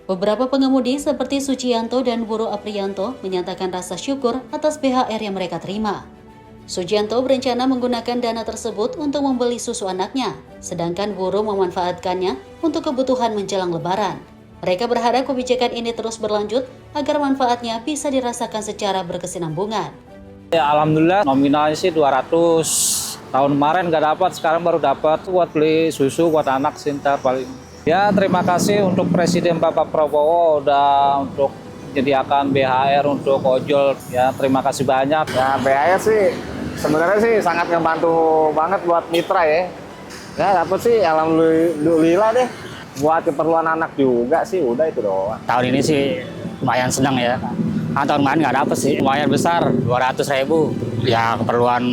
Beberapa pengemudi seperti Sucianto dan Wuro Aprianto menyatakan rasa syukur atas BHR yang mereka terima. Sucianto berencana menggunakan dana tersebut untuk membeli susu anaknya, sedangkan Wuro memanfaatkannya untuk kebutuhan menjelang Lebaran. Mereka berharap kebijakan ini terus berlanjut agar manfaatnya bisa dirasakan secara berkesinambungan. Ya, alhamdulillah nominalnya sih 200. Tahun kemarin nggak dapat, sekarang baru dapat buat beli susu buat anak Sinta paling. Ya, terima kasih untuk Presiden Bapak Prabowo udah untuk menyediakan BHR untuk ojol. Ya, terima kasih banyak. Ya, BHR sih sebenarnya sih sangat ngebantu banget buat mitra ya. Ya, dapat sih alhamdulillah deh. Buat keperluan anak juga sih, udah itu doang. Tahun ini sih lumayan senang ya. Tahun kemarin nggak dapet sih, lumayan besar, 200.000. Ya keperluan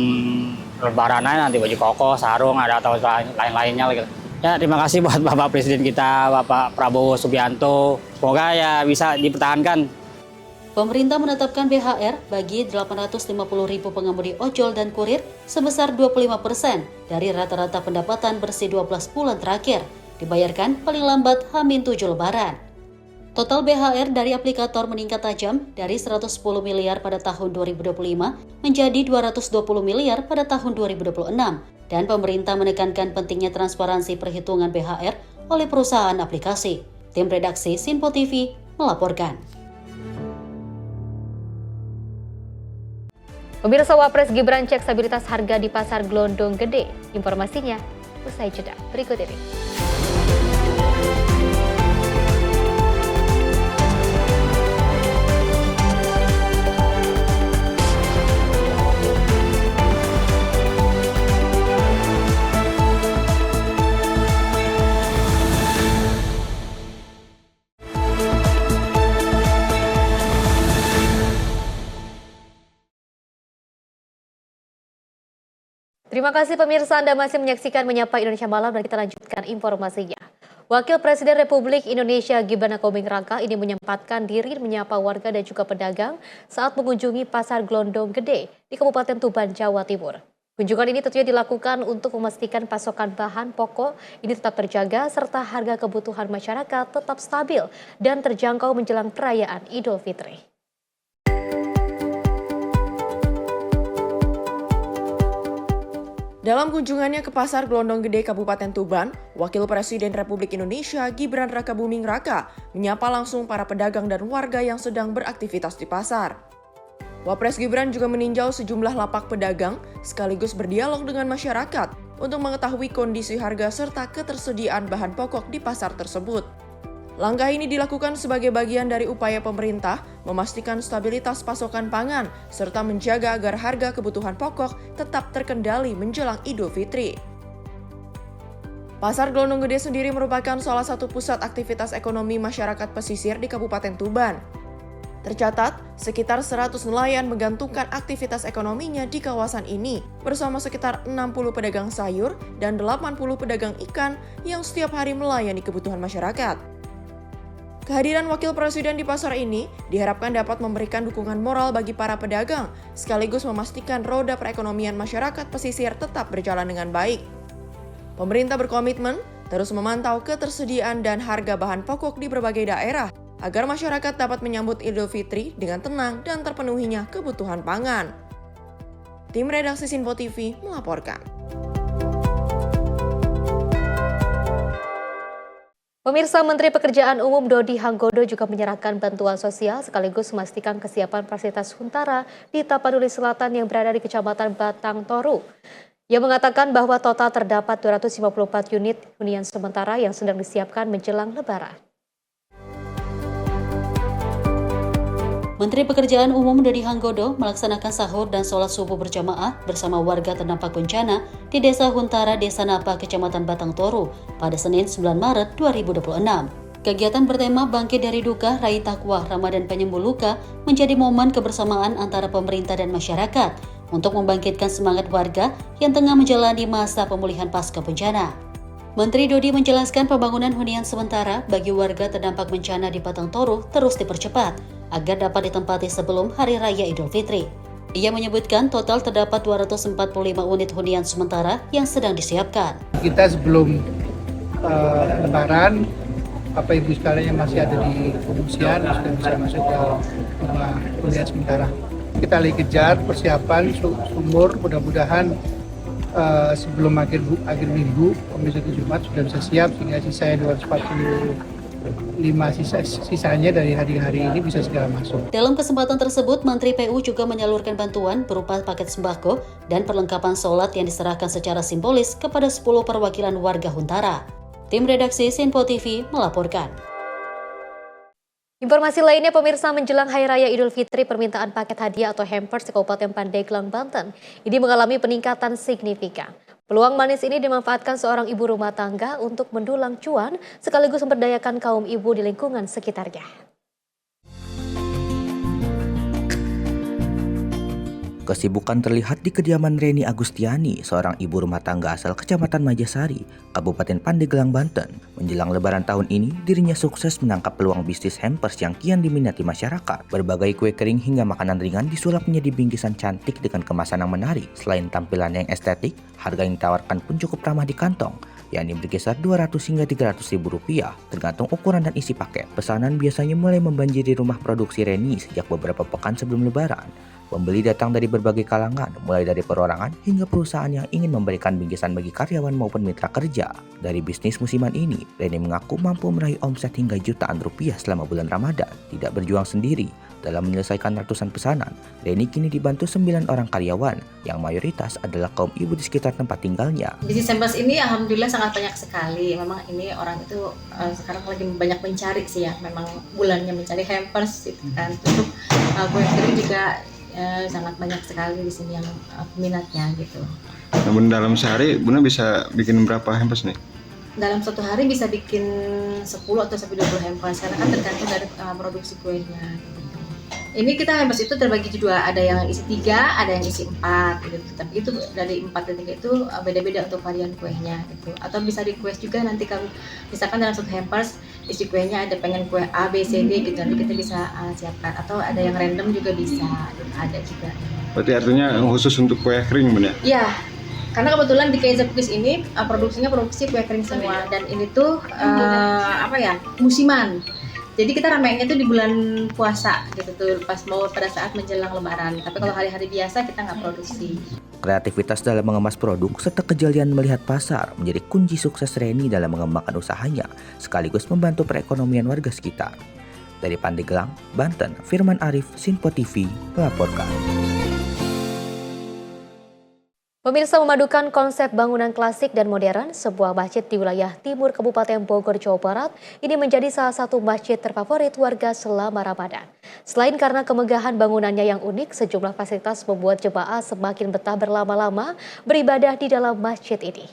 Lebaran aja, nanti baju koko, sarung, ada atau lain-lainnya gitu. Ya terima kasih buat Bapak Presiden kita, Bapak Prabowo Subianto. Semoga ya bisa dipertahankan. Pemerintah menetapkan BHR bagi 850.000 pengemudi ojol dan kurir sebesar 25% dari rata-rata pendapatan bersih 12 bulan terakhir, dibayarkan paling lambat H-7 Lebaran. Total BHR dari aplikator meningkat tajam dari 110 miliar pada tahun 2025 menjadi 220 miliar pada tahun 2026 dan pemerintah menekankan pentingnya transparansi perhitungan BHR oleh perusahaan aplikasi. Tim redaksi Sinpo TV melaporkan. Pemirsa, Wapres Gibran cek stabilitas harga di Pasar Glondong Gede. Informasinya usai jeda berikut ini. Terima kasih pemirsa, Anda masih menyaksikan Menyapa Indonesia Malam dan kita lanjutkan informasinya. Wakil Presiden Republik Indonesia Gibran Rakoming Raka ini menyempatkan diri menyapa warga dan juga pedagang saat mengunjungi Pasar Glondong Gede di Kabupaten Tuban, Jawa Timur. Kunjungan ini tentunya dilakukan untuk memastikan pasokan bahan pokok ini tetap terjaga serta harga kebutuhan masyarakat tetap stabil dan terjangkau menjelang perayaan Idul Fitri. Dalam kunjungannya ke Pasar Glondong Gede Kabupaten Tuban, Wakil Presiden Republik Indonesia Gibran Rakabuming Raka menyapa langsung para pedagang dan warga yang sedang beraktivitas di pasar. Wapres Gibran juga meninjau sejumlah lapak pedagang sekaligus berdialog dengan masyarakat untuk mengetahui kondisi harga serta ketersediaan bahan pokok di pasar tersebut. Langkah ini dilakukan sebagai bagian dari upaya pemerintah memastikan stabilitas pasokan pangan serta menjaga agar harga kebutuhan pokok tetap terkendali menjelang Idul Fitri. Pasar Glondong Gede sendiri merupakan salah satu pusat aktivitas ekonomi masyarakat pesisir di Kabupaten Tuban. Tercatat, sekitar 100 nelayan menggantungkan aktivitas ekonominya di kawasan ini bersama sekitar 60 pedagang sayur dan 80 pedagang ikan yang setiap hari melayani kebutuhan masyarakat. Kehadiran Wakil Presiden di pasar ini diharapkan dapat memberikan dukungan moral bagi para pedagang, sekaligus memastikan roda perekonomian masyarakat pesisir tetap berjalan dengan baik. Pemerintah berkomitmen terus memantau ketersediaan dan harga bahan pokok di berbagai daerah, agar masyarakat dapat menyambut Idul Fitri dengan tenang dan terpenuhinya kebutuhan pangan. Tim redaksi Sinpo TV melaporkan. Pemirsa, Menteri Pekerjaan Umum Dodi Hanggodo juga menyerahkan bantuan sosial sekaligus memastikan kesiapan fasilitas Huntara di Tapanuli Selatan yang berada di Kecamatan Batang Toru. Ia mengatakan bahwa total terdapat 254 unit hunian sementara yang sedang disiapkan menjelang Lebaran. Menteri Pekerjaan Umum Dodi Hanggodo melaksanakan sahur dan sholat subuh berjamaah bersama warga terdampak bencana di Desa Huntara, Desa Napa, Kecamatan Batang Toru pada Senin 9 Maret 2026. Kegiatan bertema Bangkit dari Duka, Raih Takwa, Ramadan Penyembuh Luka menjadi momen kebersamaan antara pemerintah dan masyarakat untuk membangkitkan semangat warga yang tengah menjalani masa pemulihan pasca bencana. Menteri Dodi menjelaskan pembangunan hunian sementara bagi warga terdampak bencana di Batang Toru terus dipercepat agar dapat ditempati sebelum Hari Raya Idul Fitri. Ia menyebutkan total terdapat 245 unit hunian sementara yang sedang disiapkan. Kita sebelum Lebaran, Bapak Ibu sekalian yang masih ada di pengungsian sudah bisa masuk ke rumah hunian sementara. Kita lagi kejar persiapan sumur, mudah-mudahan sebelum akhir minggu, Komisi Jumat sudah bisa siap sehingga sisanya 245 sisanya dari hari-hari ini bisa segera masuk. Dalam kesempatan tersebut, Menteri PU juga menyalurkan bantuan berupa paket sembako dan perlengkapan sholat yang diserahkan secara simbolis kepada 10 perwakilan warga Huntara. Tim redaksi Sinpo TV melaporkan. Informasi lainnya, pemirsa, menjelang Hari Raya Idul Fitri, permintaan paket hadiah atau hampers di Kabupaten Pandeglang, Banten ini mengalami peningkatan signifikan. Peluang manis ini dimanfaatkan seorang ibu rumah tangga untuk mendulang cuan sekaligus memberdayakan kaum ibu di lingkungan sekitarnya. Kesibukan terlihat di kediaman Reni Agustiani, seorang ibu rumah tangga asal Kecamatan Majasari, Kabupaten Pandeglang, Banten. Menjelang Lebaran tahun ini, dirinya sukses menangkap peluang bisnis hampers yang kian diminati masyarakat. Berbagai kue kering hingga makanan ringan disulap menjadi bingkisan cantik dengan kemasan yang menarik. Selain tampilan yang estetik, harga yang ditawarkan pun cukup ramah di kantong. yakni berkisar 200 hingga 300 ribu rupiah, tergantung ukuran dan isi paket. Pesanan biasanya mulai membanjiri rumah produksi Reni sejak beberapa pekan sebelum Lebaran. Pembeli datang dari berbagai kalangan, mulai dari perorangan hingga perusahaan yang ingin memberikan bingkisan bagi karyawan maupun mitra kerja. Dari bisnis musiman ini, Reni mengaku mampu meraih omset hingga jutaan rupiah selama bulan Ramadan. Tidak berjuang sendiri, dalam menyelesaikan ratusan pesanan, Reni kini dibantu 9 orang karyawan, yang mayoritas adalah kaum ibu di sekitar tempat tinggalnya. Bisnis hampers ini alhamdulillah sangat banyak sekali. Memang ini orang itu sekarang lagi banyak mencari sih ya, memang bulannya mencari hampers gitu kan. Untuk kue kering juga sangat banyak sekali di sini yang peminatnya gitu. Namun dalam sehari Bunda bisa bikin berapa hampers nih? Dalam satu hari bisa bikin 10 atau sampai 20 hampers karena kan tergantung dari produksi kuenya gitu. Ini kita hampers itu terbagi dua, ada yang isi 3, ada yang isi 4 gitu. Tapi itu dari 4 dan 3 itu beda-beda untuk varian kuenya gitu. Atau bisa request juga nanti kami misalkan dalam satu hampers isi kuenya ada pengen kue A, B, C, D gitu, nanti kita bisa siapkan. Atau ada yang random juga bisa, gitu. Ada juga. Berarti artinya khusus untuk kue kering Bunda? Iya, karena kebetulan di Kaiser Cookies ini produksinya produksi kue kering semua dan ini tuh musiman. Jadi kita ramainya tuh di bulan puasa gitu tuh, pas mau pada saat menjelang Lebaran. Tapi kalau hari-hari biasa kita nggak produksi. Kreativitas dalam mengemas produk serta kejelian melihat pasar menjadi kunci sukses Reni dalam mengembangkan usahanya, sekaligus membantu perekonomian warga sekitar. Dari Pandeglang, Banten, Firman Arif, Sinpo TV melaporkan. Pemirsa, memadukan konsep bangunan klasik dan modern, sebuah masjid di wilayah timur Kabupaten Bogor, Jawa Barat, ini menjadi salah satu masjid terfavorit warga selama Ramadan. Selain karena kemegahan bangunannya yang unik, sejumlah fasilitas membuat jemaah semakin betah berlama-lama beribadah di dalam masjid ini.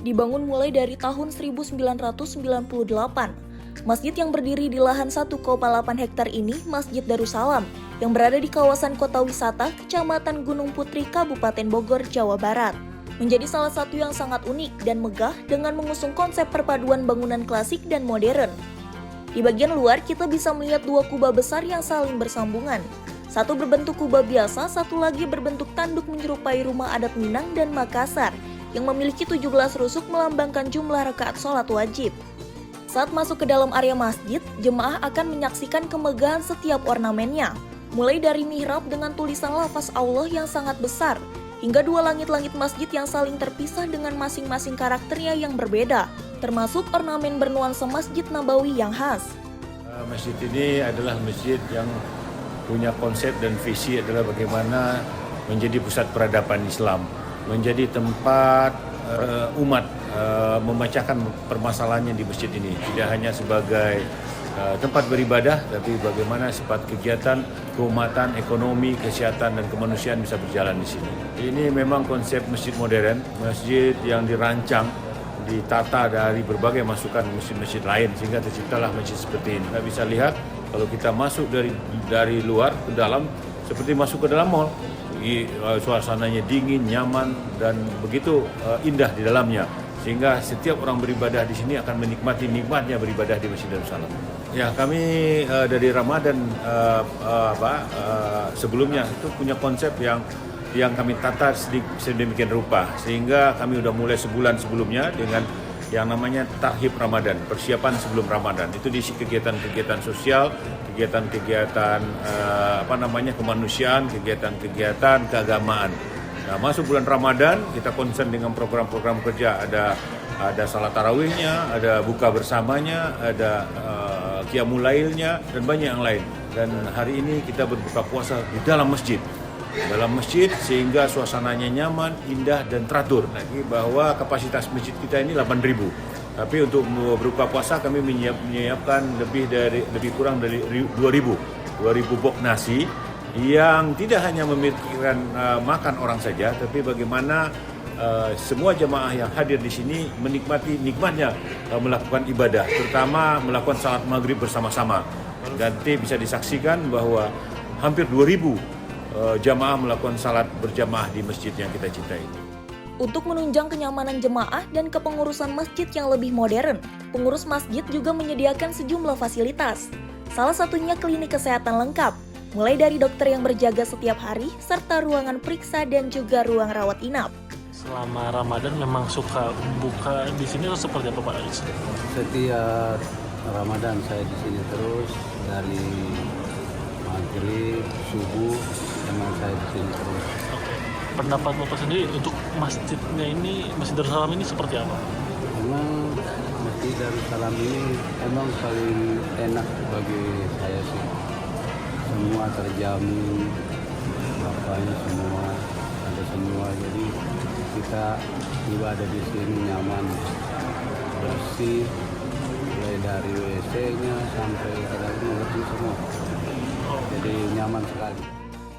Dibangun mulai dari tahun 1998, masjid yang berdiri di lahan 1,8 hektar ini Masjid Darussalam yang berada di kawasan kota wisata Kecamatan Gunung Putri, Kabupaten Bogor, Jawa Barat. Menjadi salah satu yang sangat unik dan megah dengan mengusung konsep perpaduan bangunan klasik dan modern. Di bagian luar kita bisa melihat 2 kubah besar yang saling bersambungan. Satu berbentuk kubah biasa, satu lagi berbentuk tanduk menyerupai rumah adat Minang dan Makassar yang memiliki 17 rusuk melambangkan jumlah rakaat sholat wajib. Saat masuk ke dalam area masjid, jemaah akan menyaksikan kemegahan setiap ornamennya, mulai dari mihrab dengan tulisan lafaz Allah yang sangat besar, hingga 2 langit-langit masjid yang saling terpisah dengan masing-masing karakternya yang berbeda, termasuk ornamen bernuansa Masjid Nabawi yang khas. Masjid ini adalah masjid yang punya konsep dan visi adalah bagaimana menjadi pusat peradaban Islam, menjadi tempat umat memecahkan permasalahannya di masjid ini, tidak hanya sebagai tempat beribadah, tapi bagaimana sifat kegiatan, keumatan, ekonomi, kesehatan, dan kemanusiaan bisa berjalan di sini. Ini memang konsep masjid modern, masjid yang dirancang, ditata dari berbagai masukan masjid-masjid lain, sehingga terciptalah masjid seperti ini. Kita bisa lihat kalau kita masuk dari luar ke dalam, seperti masuk ke dalam mall. Suasananya dingin, nyaman, dan begitu indah di dalamnya, sehingga setiap orang beribadah di sini akan menikmati nikmatnya beribadah di Masjid Darussalam. Ya, kami dari Ramadan sebelumnya itu punya konsep yang kami tata sedemikian rupa, sehingga kami udah mulai sebulan sebelumnya dengan yang namanya Tarhib Ramadan, persiapan sebelum Ramadan. Itu diisi kegiatan-kegiatan sosial, kegiatan-kegiatan kemanusiaan, kegiatan-kegiatan keagamaan. Nah, masuk bulan Ramadan kita concern dengan program-program kerja, ada salat tarawihnya, ada buka bersamanya, ada qiyamul lailnya, dan banyak yang lain. Dan hari ini kita berbuka puasa di dalam masjid. Sehingga suasananya nyaman, indah, dan teratur. Lagi bahwa kapasitas masjid kita ini 8.000. Tapi untuk berbuka puasa kami menyiapkan lebih kurang dari 2.000 box nasi yang tidak hanya memikirkan makan orang saja, tapi bagaimana semua jemaah yang hadir di sini menikmati nikmatnya melakukan ibadah, terutama melakukan salat maghrib bersama-sama. Nanti bisa disaksikan bahwa hampir 2.000 jamaah melakukan salat berjamaah di masjid yang kita cintai. Untuk menunjang kenyamanan jemaah dan kepengurusan masjid yang lebih modern, pengurus masjid juga menyediakan sejumlah fasilitas. Salah satunya klinik kesehatan lengkap. mulai dari dokter yang berjaga setiap hari, serta ruangan periksa dan juga ruang rawat inap. Selama Ramadan memang suka buka di sini atau seperti apa Pak? Setiap Ramadan saya di sini terus, dari maghrib, subuh, memang saya di sini terus. Oke. Pendapat Bapak sendiri untuk masjidnya ini, Masjid Darussalam ini seperti apa? Memang Masjid Darussalam ini emang paling enak bagi saya sih. Semua terjamin, bapaknya semua ada semua, jadi kita ibadah di sini nyaman, bersih, mulai dari WC-nya sampai ke dalam bersih semua. Jadi nyaman sekali.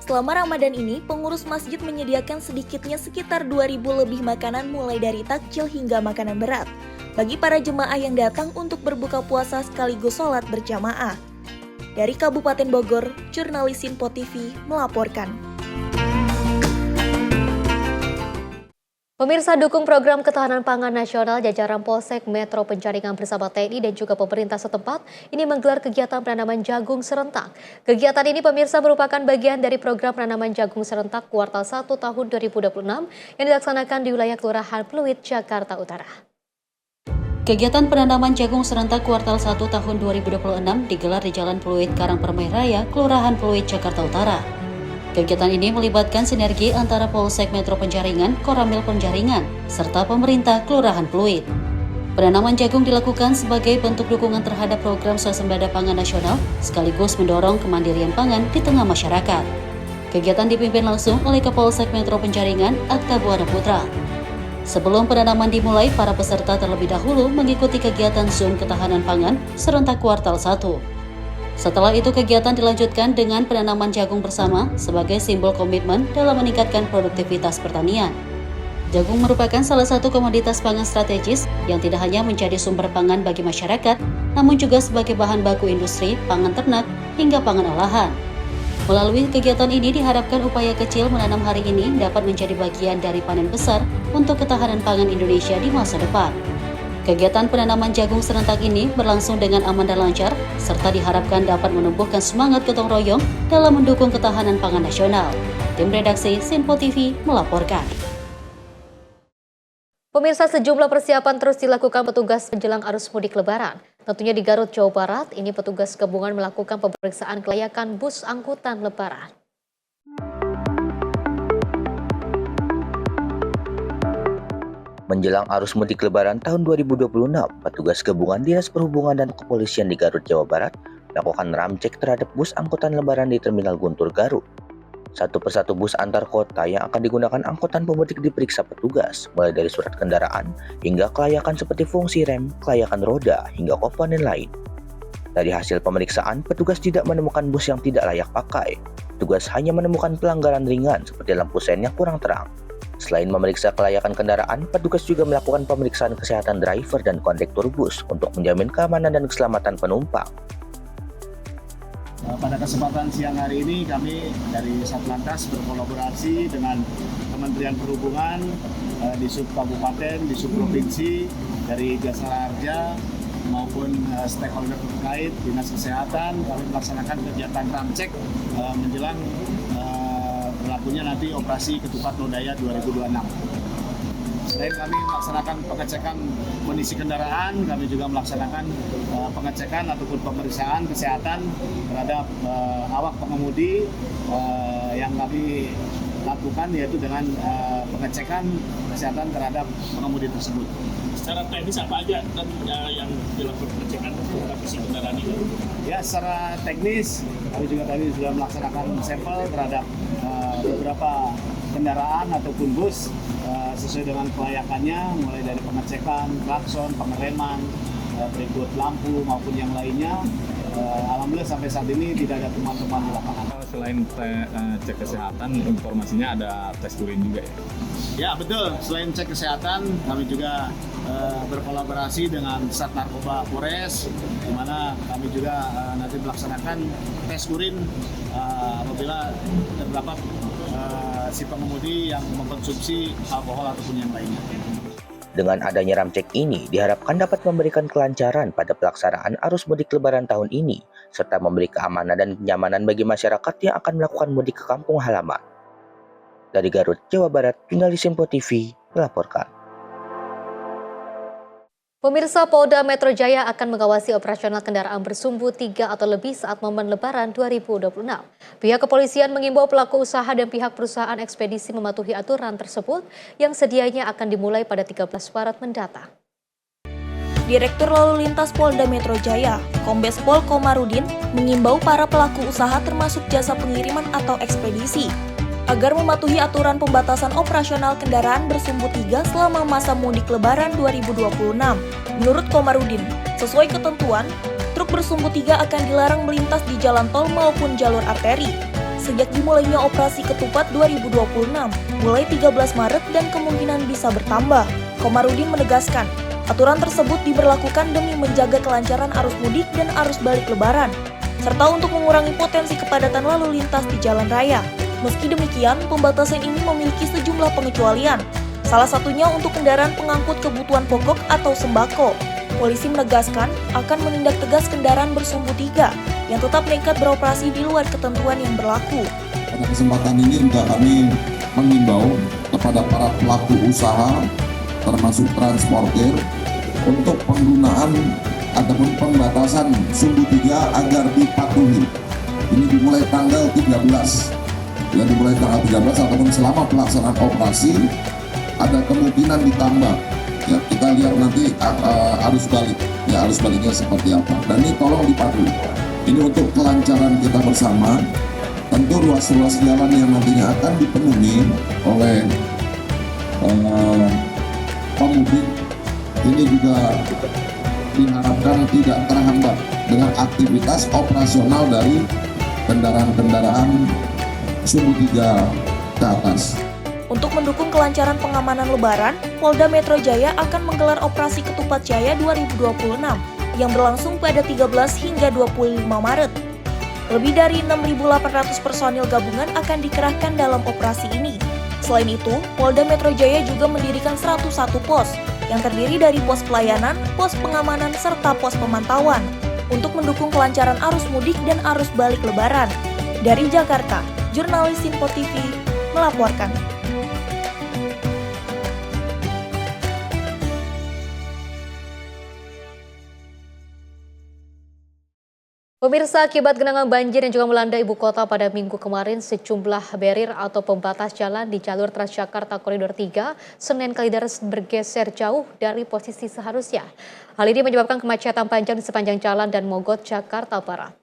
Selama Ramadan ini, pengurus masjid menyediakan sedikitnya sekitar 2.000 lebih makanan mulai dari takjil hingga makanan berat bagi para jemaah yang datang untuk berbuka puasa sekaligus sholat berjamaah. Dari Kabupaten Bogor, jurnalis Sinpo TV melaporkan. Pemirsa, dukung program ketahanan pangan nasional, jajaran Polsek Metro Penjaringan bersama TNI dan juga pemerintah setempat ini menggelar kegiatan penanaman jagung serentak. Kegiatan ini pemirsa merupakan bagian dari program penanaman jagung serentak kuartal 1 tahun 2026 yang dilaksanakan di wilayah Kelurahan Pluit, Jakarta Utara. Kegiatan penanaman jagung serentak kuartal 1 tahun 2026 digelar di Jalan Pluit, Karangpermai Raya, Kelurahan Pluit, Jakarta Utara. Kegiatan ini melibatkan sinergi antara Polsek Metro Penjaringan, Koramil Penjaringan, serta pemerintah Kelurahan Pluit. Penanaman jagung dilakukan sebagai bentuk dukungan terhadap program swasembada pangan nasional, sekaligus mendorong kemandirian pangan di tengah masyarakat. Kegiatan dipimpin langsung oleh Kapolsek Metro Penjaringan, Atta Buana Putra. Sebelum penanaman dimulai, para peserta terlebih dahulu mengikuti kegiatan Zoom ketahanan pangan serentak kuartal 1. Setelah itu kegiatan dilanjutkan dengan penanaman jagung bersama sebagai simbol komitmen dalam meningkatkan produktivitas pertanian. Jagung merupakan salah satu komoditas pangan strategis yang tidak hanya menjadi sumber pangan bagi masyarakat, namun juga sebagai bahan baku industri, pangan ternak, hingga pangan olahan. Melalui kegiatan ini diharapkan upaya kecil menanam hari ini dapat menjadi bagian dari panen besar untuk ketahanan pangan Indonesia di masa depan. Kegiatan penanaman jagung serentak ini berlangsung dengan aman dan lancar, serta diharapkan dapat menumbuhkan semangat gotong royong dalam mendukung ketahanan pangan nasional. Tim redaksi Sinpo TV melaporkan. Pemirsa, sejumlah persiapan terus dilakukan petugas menjelang arus mudik Lebaran. Tentunya di Garut, Jawa Barat, ini petugas gabungan melakukan pemeriksaan kelayakan bus angkutan Lebaran. Menjelang arus mudik Lebaran tahun 2026, petugas gabungan Dinas Perhubungan dan Kepolisian di Garut, Jawa Barat melakukan ramcek terhadap bus angkutan Lebaran di Terminal Guntur, Garut. Satu persatu bus antar kota yang akan digunakan angkutan pemudik diperiksa petugas, mulai dari surat kendaraan hingga kelayakan seperti fungsi rem, kelayakan roda, hingga komponen lain. Dari hasil pemeriksaan, petugas tidak menemukan bus yang tidak layak pakai. Petugas hanya menemukan pelanggaran ringan seperti lampu sen yang kurang terang. Selain memeriksa kelayakan kendaraan, petugas juga melakukan pemeriksaan kesehatan driver dan kondektur bus untuk menjamin keamanan dan keselamatan penumpang. Pada kesempatan siang hari ini kami dari Satlantas berkolaborasi dengan Kementerian Perhubungan, di sub kabupaten, di sub provinsi, dari Jasara Harja maupun stakeholder terkait, Dinas Kesehatan, kami melaksanakan kegiatan ramcek menjelang berlakunya nanti operasi Ketupat Lodaya 2026. Selain kami melaksanakan pengecekan kondisi kendaraan, kami juga melaksanakan pengecekan ataupun pemeriksaan kesehatan terhadap awak pengemudi yang kami lakukan, yaitu dengan pengecekan kesehatan terhadap pengemudi tersebut. Secara teknis apa aja dan yang dilakukan pengecekan terhadap isi kendaraan ini? Ya, secara teknis kami juga tadi sudah melaksanakan sampel terhadap beberapa kendaraan ataupun bus sesuai dengan kelayakannya, mulai dari pengecekan klakson, pengereman, berikut lampu maupun yang lainnya. Alhamdulillah sampai saat ini tidak ada temuan-temuan di lapangan. Selain cek kesehatan, informasinya ada tes urin juga ya? Ya betul, selain cek kesehatan kami juga berkolaborasi dengan Sat Narkoba Polres, di mana kami juga nanti melaksanakan tes urin apabila terdapat si pengemudi yang mengkonsumsi alkohol ataupun yang lainnya. Dengan adanya ramcek ini diharapkan dapat memberikan kelancaran pada pelaksanaan arus mudik lebaran tahun ini, serta memberi keamanan dan kenyamanan bagi masyarakat yang akan melakukan mudik ke kampung halaman. Dari Garut, Jawa Barat, jurnalis Simpo TV melaporkan. Pemirsa, Polda Metro Jaya akan mengawasi operasional kendaraan bersumbu 3 atau lebih saat momen Lebaran 2026. Pihak kepolisian mengimbau pelaku usaha dan pihak perusahaan ekspedisi mematuhi aturan tersebut yang sedianya akan dimulai pada 13 Maret mendatang. Direktur Lalu Lintas Polda Metro Jaya, Kombes Pol Komarudin, mengimbau para pelaku usaha termasuk jasa pengiriman atau ekspedisi agar mematuhi aturan pembatasan operasional kendaraan bersumbu 3 selama masa mudik Lebaran 2026. Menurut Komarudin, sesuai ketentuan, truk bersumbu 3 akan dilarang melintas di jalan tol maupun jalur arteri sejak dimulainya operasi ketupat 2026, mulai 13 Maret dan kemungkinan bisa bertambah. Komarudin menegaskan, aturan tersebut diberlakukan demi menjaga kelancaran arus mudik dan arus balik Lebaran, serta untuk mengurangi potensi kepadatan lalu lintas di jalan raya. Meski demikian, pembatasan ini memiliki sejumlah pengecualian, salah satunya untuk kendaraan pengangkut kebutuhan pokok atau sembako. Polisi menegaskan akan menindak tegas kendaraan bersumbu 3 yang tetap nekat beroperasi di luar ketentuan yang berlaku. Pada kesempatan ini juga kami mengimbau kepada para pelaku usaha, termasuk transportir, untuk penggunaan ataupun pembatasan sumbu 3 agar dipatuhi. Ini dimulai tanggal 13. Yang dimulai tanggal 13 ataupun selama pelaksanaan operasi ada kemungkinan ditambah. Ya, kita lihat nanti arus balik. Ya, arus baliknya seperti apa. Dan ini tolong dipatuhi. Ini untuk kelancaran kita bersama. Tentu ruas-ruas jalan yang nantinya akan dipenuhi oleh pemudik ini juga diharapkan tidak terhambat dengan aktivitas operasional dari kendaraan-kendaraan sumbu 3 ke atas. Untuk mendukung kelancaran pengamanan Lebaran, Polda Metro Jaya akan menggelar operasi Ketupat Jaya 2026 yang berlangsung pada 13 hingga 25 Maret. Lebih dari 6.800 personil gabungan akan dikerahkan dalam operasi ini. Selain itu, Polda Metro Jaya juga mendirikan 101 pos yang terdiri dari pos pelayanan, pos pengamanan, serta pos pemantauan untuk mendukung kelancaran arus mudik dan arus balik Lebaran. Dari Jakarta, jurnalis Simpo TV melaporkan. Pemirsa, akibat genangan banjir yang juga melanda ibu kota pada minggu kemarin, sejumlah barrier atau pembatas jalan di jalur Transjakarta Koridor 3 Senen Kalideres bergeser jauh dari posisi seharusnya. Hal ini menyebabkan kemacetan panjang di sepanjang jalan dan Mogot, Jakarta Barat.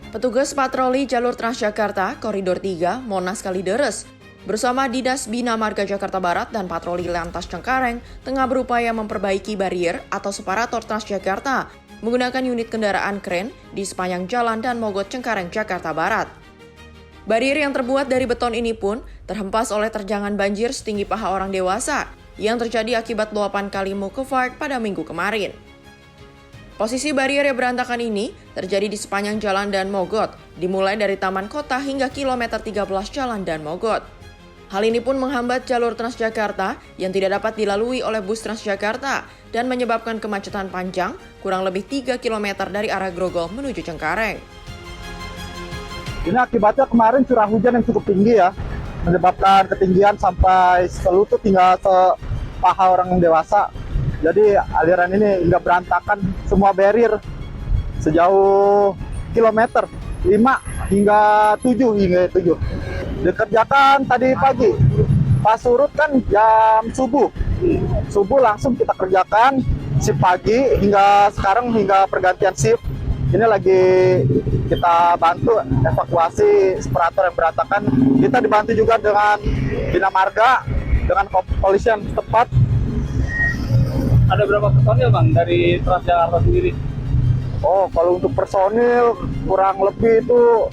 Petugas patroli jalur Transjakarta Koridor 3 Monas Kalideres bersama Dinas Bina Marga Jakarta Barat dan Patroli Lantas Cengkareng tengah berupaya memperbaiki barier atau separator Transjakarta menggunakan unit kendaraan kren di sepanjang jalan dan Mogot Cengkareng Jakarta Barat. Barier yang terbuat dari beton ini pun terhempas oleh terjangan banjir setinggi paha orang dewasa yang terjadi akibat luapan Kali Mukefart pada minggu kemarin. Posisi barier yang berantakan ini terjadi di sepanjang jalan dan Mogot, dimulai dari Taman Kota hingga kilometer 13 jalan dan Mogot. Hal ini pun menghambat jalur Transjakarta yang tidak dapat dilalui oleh bus Transjakarta dan menyebabkan kemacetan panjang kurang lebih 3 km dari arah Grogol menuju Cengkareng. Ini akibatnya kemarin curah hujan yang cukup tinggi ya, menyebabkan ketinggian sampai selutut hingga sepaha orang dewasa. Jadi aliran ini hingga berantakan semua barrier sejauh kilometer 5 hingga 7. Dikerjakan tadi pagi, pas surut kan jam subuh langsung kita kerjakan shift pagi hingga sekarang hingga pergantian shift. Ini lagi kita bantu evakuasi separator yang berantakan. Kita dibantu juga dengan Bina Marga, dengan kepolisian setempat. Ada berapa personil Bang dari Transjakarta sendiri? Oh, kalau untuk personil kurang lebih itu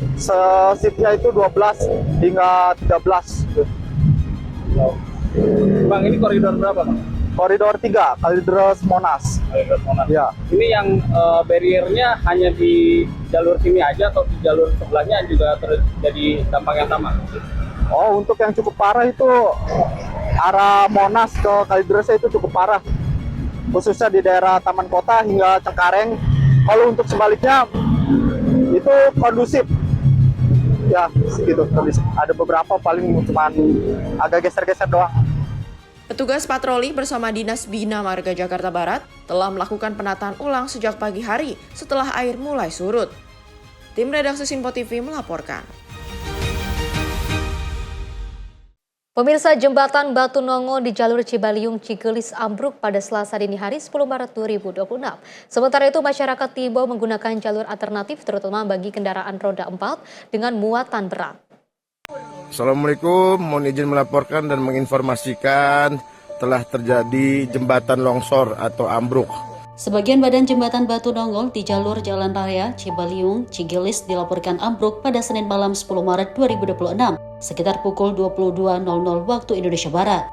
shiftnya itu 12 hingga 13. Bang, ini koridor berapa Bang? Koridor 3, Kalideres Monas. Kalideres Monas. Ya. Ini yang barriernya hanya di jalur sini aja atau di jalur sebelahnya juga terjadi dampak yang sama? Oh, untuk yang cukup parah itu arah Monas ke Kalideres itu cukup parah, khususnya di daerah Taman Kota hingga Cengkareng. Kalau untuk sebaliknya itu kondusif, ya segitu kondusif. Ada beberapa paling cuman agak geser-geser doang. Petugas patroli bersama Dinas Bina Marga Jakarta Barat telah melakukan penataan ulang sejak pagi hari setelah air mulai surut. Tim redaksi Sinpo TV melaporkan. Pemirsa, jembatan Batu Nongo di jalur Cibaliung Cigelis ambruk pada Selasa dini hari 10 Maret 2026. Sementara itu masyarakat diimbau menggunakan jalur alternatif terutama bagi kendaraan roda 4 dengan muatan berat. Assalamualaikum, mohon izin melaporkan dan menginformasikan telah terjadi jembatan longsor atau ambruk. Sebagian badan jembatan Batu Nongol di jalur Jalan Raya Cibaliung Cigelis dilaporkan ambruk pada Senin malam 10 Maret 2026 sekitar pukul 22.00 waktu Indonesia Barat.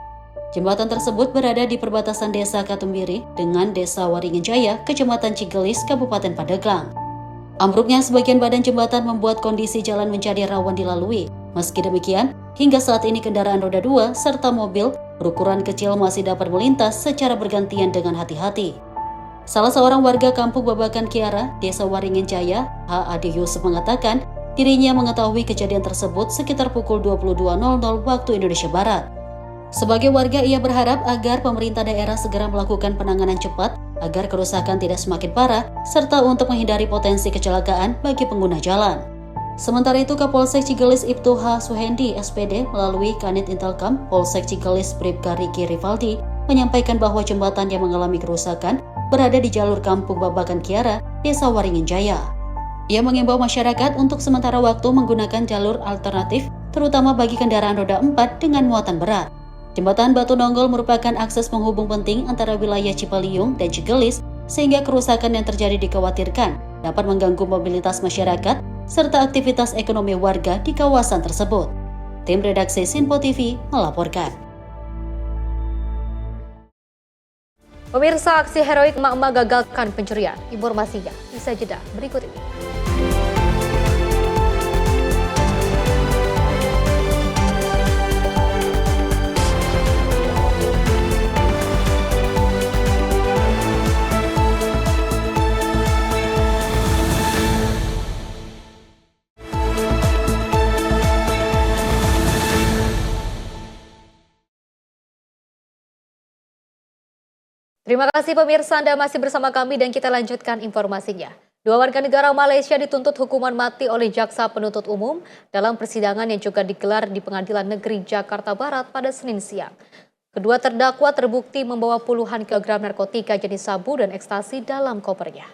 Jembatan tersebut berada di perbatasan Desa Katumbiri dengan Desa Waringin Jaya, Kecamatan Cigelis, Kabupaten Pandeglang. Ambruknya sebagian badan jembatan membuat kondisi jalan menjadi rawan dilalui. Meski demikian, hingga saat ini kendaraan roda 2 serta mobil berukuran kecil masih dapat melintas secara bergantian dengan hati-hati. Salah seorang warga kampung Babakan Kiara, Desa Waringin Jaya, H. Ade Yusuf mengatakan dirinya mengetahui kejadian tersebut sekitar pukul 22.00 waktu Indonesia Barat. Sebagai warga, ia berharap agar pemerintah daerah segera melakukan penanganan cepat agar kerusakan tidak semakin parah serta untuk menghindari potensi kecelakaan bagi pengguna jalan. Sementara itu, Kapolsek Cigelis Ibtu H. Suhendi, SPD, melalui Kanit Intelkam Polsek Cigelis Bribka Riki Rivaldi, menyampaikan bahwa jembatan yang mengalami kerusakan berada di jalur kampung Babakan Kiara, Desa Waringin Jaya. Ia mengimbau masyarakat untuk sementara waktu menggunakan jalur alternatif, terutama bagi kendaraan roda 4 dengan muatan berat. Jembatan Batu Nonggol merupakan akses penghubung penting antara wilayah Cipaliung dan Cigelis, sehingga kerusakan yang terjadi dikhawatirkan dapat mengganggu mobilitas masyarakat serta aktivitas ekonomi warga di kawasan tersebut. Tim redaksi Sinpo TV melaporkan. Pemirsa, aksi heroik emak-emak gagalkan pencurian. Informasinya bisa jeda berikut ini. Terima kasih pemirsa, Anda masih bersama kami dan kita lanjutkan informasinya. Dua warga negara Malaysia dituntut hukuman mati oleh Jaksa Penuntut Umum dalam persidangan yang juga digelar di Pengadilan Negeri Jakarta Barat pada Senin siang. Kedua terdakwa terbukti membawa puluhan kilogram narkotika jenis sabu dan ekstasi dalam kopernya.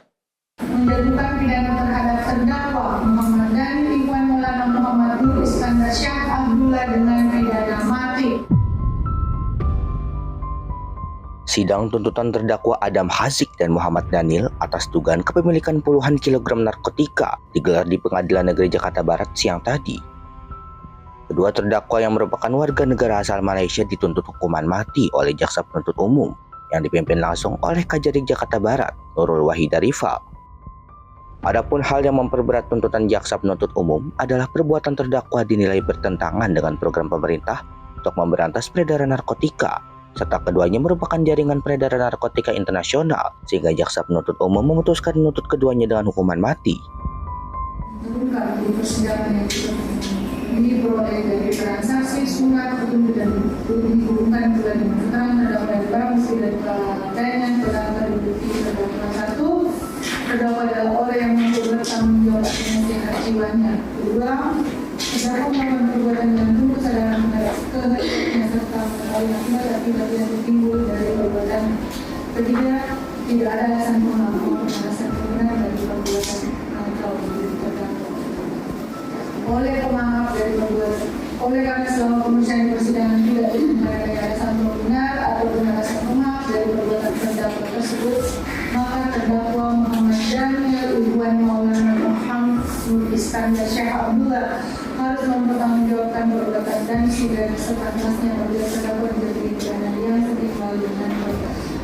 Menjatuhkan pidana terhadap terdakwa Muhammad Dhani Iwan Maulana Muhammad Nur Iskandar Syah Abdullah dengan pidana mati. Sidang tuntutan terdakwa Adam Hazik dan Muhammad Daniel atas dugaan kepemilikan puluhan kilogram narkotika digelar di Pengadilan Negeri Jakarta Barat siang tadi. Kedua terdakwa yang merupakan warga negara asal Malaysia dituntut hukuman mati oleh Jaksa Penuntut Umum yang dipimpin langsung oleh Kajari Jakarta Barat, Nurul Wahida Rival. Adapun hal yang memperberat tuntutan Jaksa Penuntut Umum adalah perbuatan terdakwa dinilai bertentangan dengan program pemerintah untuk memberantas peredaran narkotika, serta keduanya merupakan jaringan peredaran narkotika internasional, sehingga Jaksa Penuntut Umum memutuskan menuntut keduanya dengan hukuman mati. Terungkap di persidangan ini diperoleh dari transaksi surat petunjuk dan dihubungkan pula dengan keterangan terdakwa dari barang bukti dan kelalaian telah terbukti terdakwa satu, terdakwa adalah orang yang mampu bertanggung jawab atas sehat jiwanya. Kedua, terdakwa melakukan perbuatan dengan penuh kesadaran terhadap kehendaknya serta mengetahui akibat yang timbul dari perbuatan. Ketiga, tidak ada alasan mengaku alasan kebenaran dari perbuatan atau terdakwa. Oleh pemaaf dari perbuatan, oleh karena selama pemeriksaan persidangan tidak ditemukan alasan benar atau alasan pemaaf dari perbuatan terdakwa tersebut, maka terdakwa Muhammad Daniel Iwan Maulana Muhammad Nur Iskandar Syah Abdullah harus mempertanggungjawabkan perbuatan dan sudah sepantasnya apabila terdakwa menjadi pidana yang setimpal dengan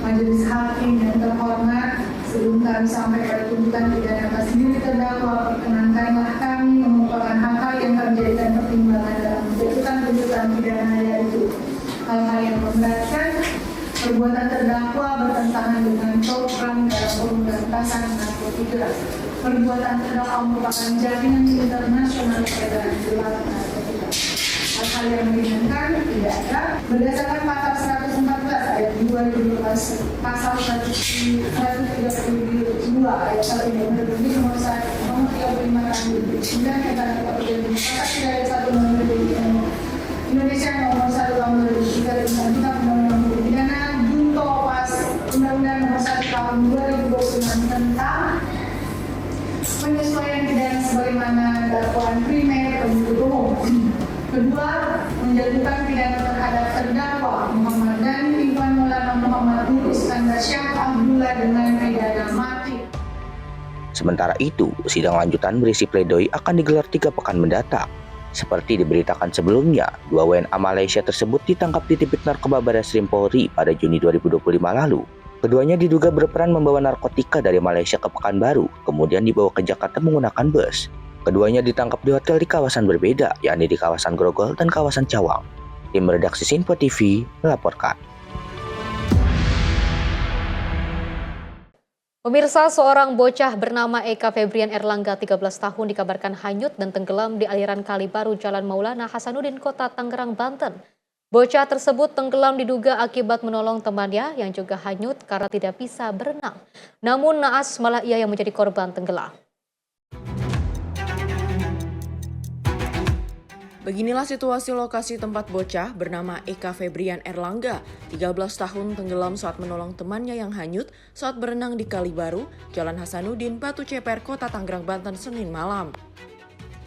majelis hakim yang terhormat. Sebelum kami sampai pada tuntutan pidana atas diri terdakwa, perkenankanlah kami mengumpulkan hal-hal yang kami jadikan pertimbangan dalam menjatuhkan tuntutan hal-hal yang memberatkan, perbuatan terdakwa bertentangan dengan program dalam pemberantasan narkotika, perbuatan terdakwa merupakan jaringan internasional peredaran gelap narkotika. Hal-hal yang meringankan tidak ada. Berdasarkan pasal 114 ayat 2 pasal 132 ayat 1 Undang-Undang Nomor 35 Tahun 2009 tentang Kepolisian Demokrasi dari 1 November Indonesia Nomor 1 Tahun 2003 tentang Kitab Undang-Undang Hukum Pidana Junto Pas Undang-Undang Nomor 1 Tahun 2026 tentang penyesuaian pidana sebagaimana dakwaan primer penuntut umum. Kedua, menjatuhkan pidana terhadap terdakwa Muhammad Dhani Iwan Maulana Muhammad Lutfi Iskandar Syah Abdullah dengan pidana mati. Sementara itu, sidang lanjutan berisi pledoi akan digelar 3 pekan mendatang. Seperti diberitakan sebelumnya, 2 WNA Malaysia tersebut ditangkap di Tipik Narkoba Barreskrim Polri pada Juni 2025 lalu. Keduanya diduga berperan membawa narkotika dari Malaysia ke Pekanbaru, kemudian dibawa ke Jakarta menggunakan bus. Keduanya ditangkap di hotel di kawasan berbeda, yakni di kawasan Grogol dan kawasan Cawang. Tim redaksi Sinpo TV melaporkan. Pemirsa, seorang bocah bernama Eka Febrian Erlangga 13 tahun dikabarkan hanyut dan tenggelam di aliran Kali Baru Jalan Maulana Hasanuddin, Kota Tangerang, Banten. Bocah tersebut tenggelam diduga akibat menolong temannya yang juga hanyut karena tidak bisa berenang. Namun naas malah ia yang menjadi korban tenggelam. Beginilah situasi lokasi tempat bocah bernama Eka Febrian Erlangga, 13 tahun tenggelam saat menolong temannya yang hanyut saat berenang di Kali Baru, Jalan Hasanuddin, Batu Ceper, Kota Tangerang, Banten, Senin malam.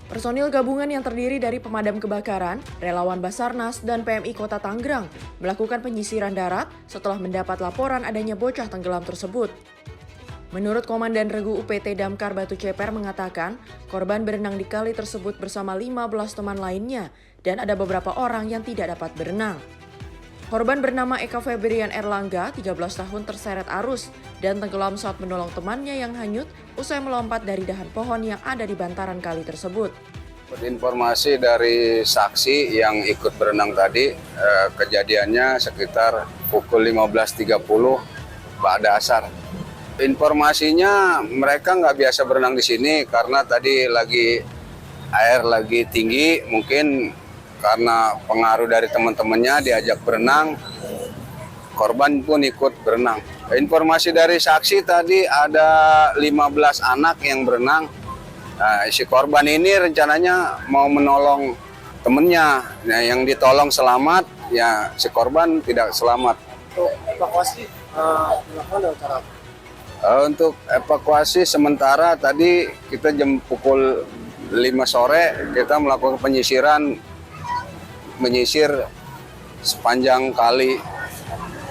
Personil gabungan yang terdiri dari pemadam kebakaran, relawan Basarnas, dan PMI Kota Tangerang melakukan penyisiran darat setelah mendapat laporan adanya bocah tenggelam tersebut. Menurut Komandan Regu UPT Damkar Batu Ceper mengatakan, korban berenang di kali tersebut bersama 15 teman lainnya dan ada beberapa orang yang tidak dapat berenang. Korban bernama Eka Febrian Erlangga, 13 tahun terseret arus dan tenggelam saat menolong temannya yang hanyut usai melompat dari dahan pohon yang ada di bantaran kali tersebut. Informasi dari saksi yang ikut berenang tadi, kejadiannya sekitar pukul 15.30 pada asar. Informasinya mereka nggak biasa berenang di sini karena tadi air lagi tinggi, mungkin karena pengaruh dari teman-temannya diajak berenang, korban pun ikut berenang. Informasi dari saksi tadi ada 15 anak yang berenang. Nah, si korban ini rencananya mau menolong temennya, nah, yang ditolong selamat, ya si korban tidak selamat. Untuk evakuasi dilakukan cara apa? Untuk evakuasi sementara tadi kita jam pukul 5 sore kita melakukan menyisir sepanjang kali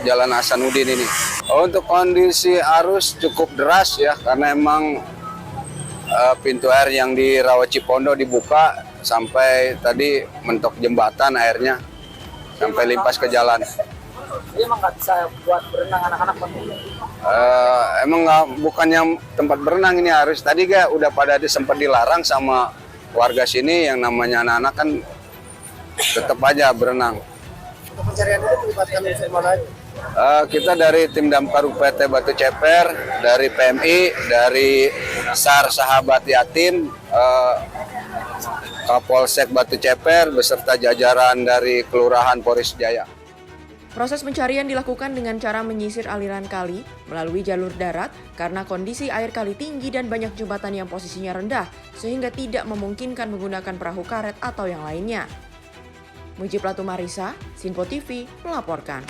Jalan Hasanuddin ini. Untuk kondisi arus cukup deras ya karena emang pintu air yang di Rawa Cipondo dibuka sampai tadi mentok jembatan airnya sampai limpas ke jalan. Jadi emang nggak bisa buat berenang anak-anak? Emang bukannya tempat berenang ini harus tadi udah pada sempat dilarang sama warga sini yang namanya anak-anak kan tetap aja berenang. Untuk pencarian itu melibatkan unsur mana aja? Kita dari tim Damkar UPT Batu Ceper, dari PMI, dari SAR Sahabat Yatim, Kapolsek Batu Ceper beserta jajaran dari Kelurahan Poris Jaya. Proses pencarian dilakukan dengan cara menyisir aliran kali melalui jalur darat karena kondisi air kali tinggi dan banyak jembatan yang posisinya rendah sehingga tidak memungkinkan menggunakan perahu karet atau yang lainnya. Mujib Latu Marisa, Sinpo TV melaporkan.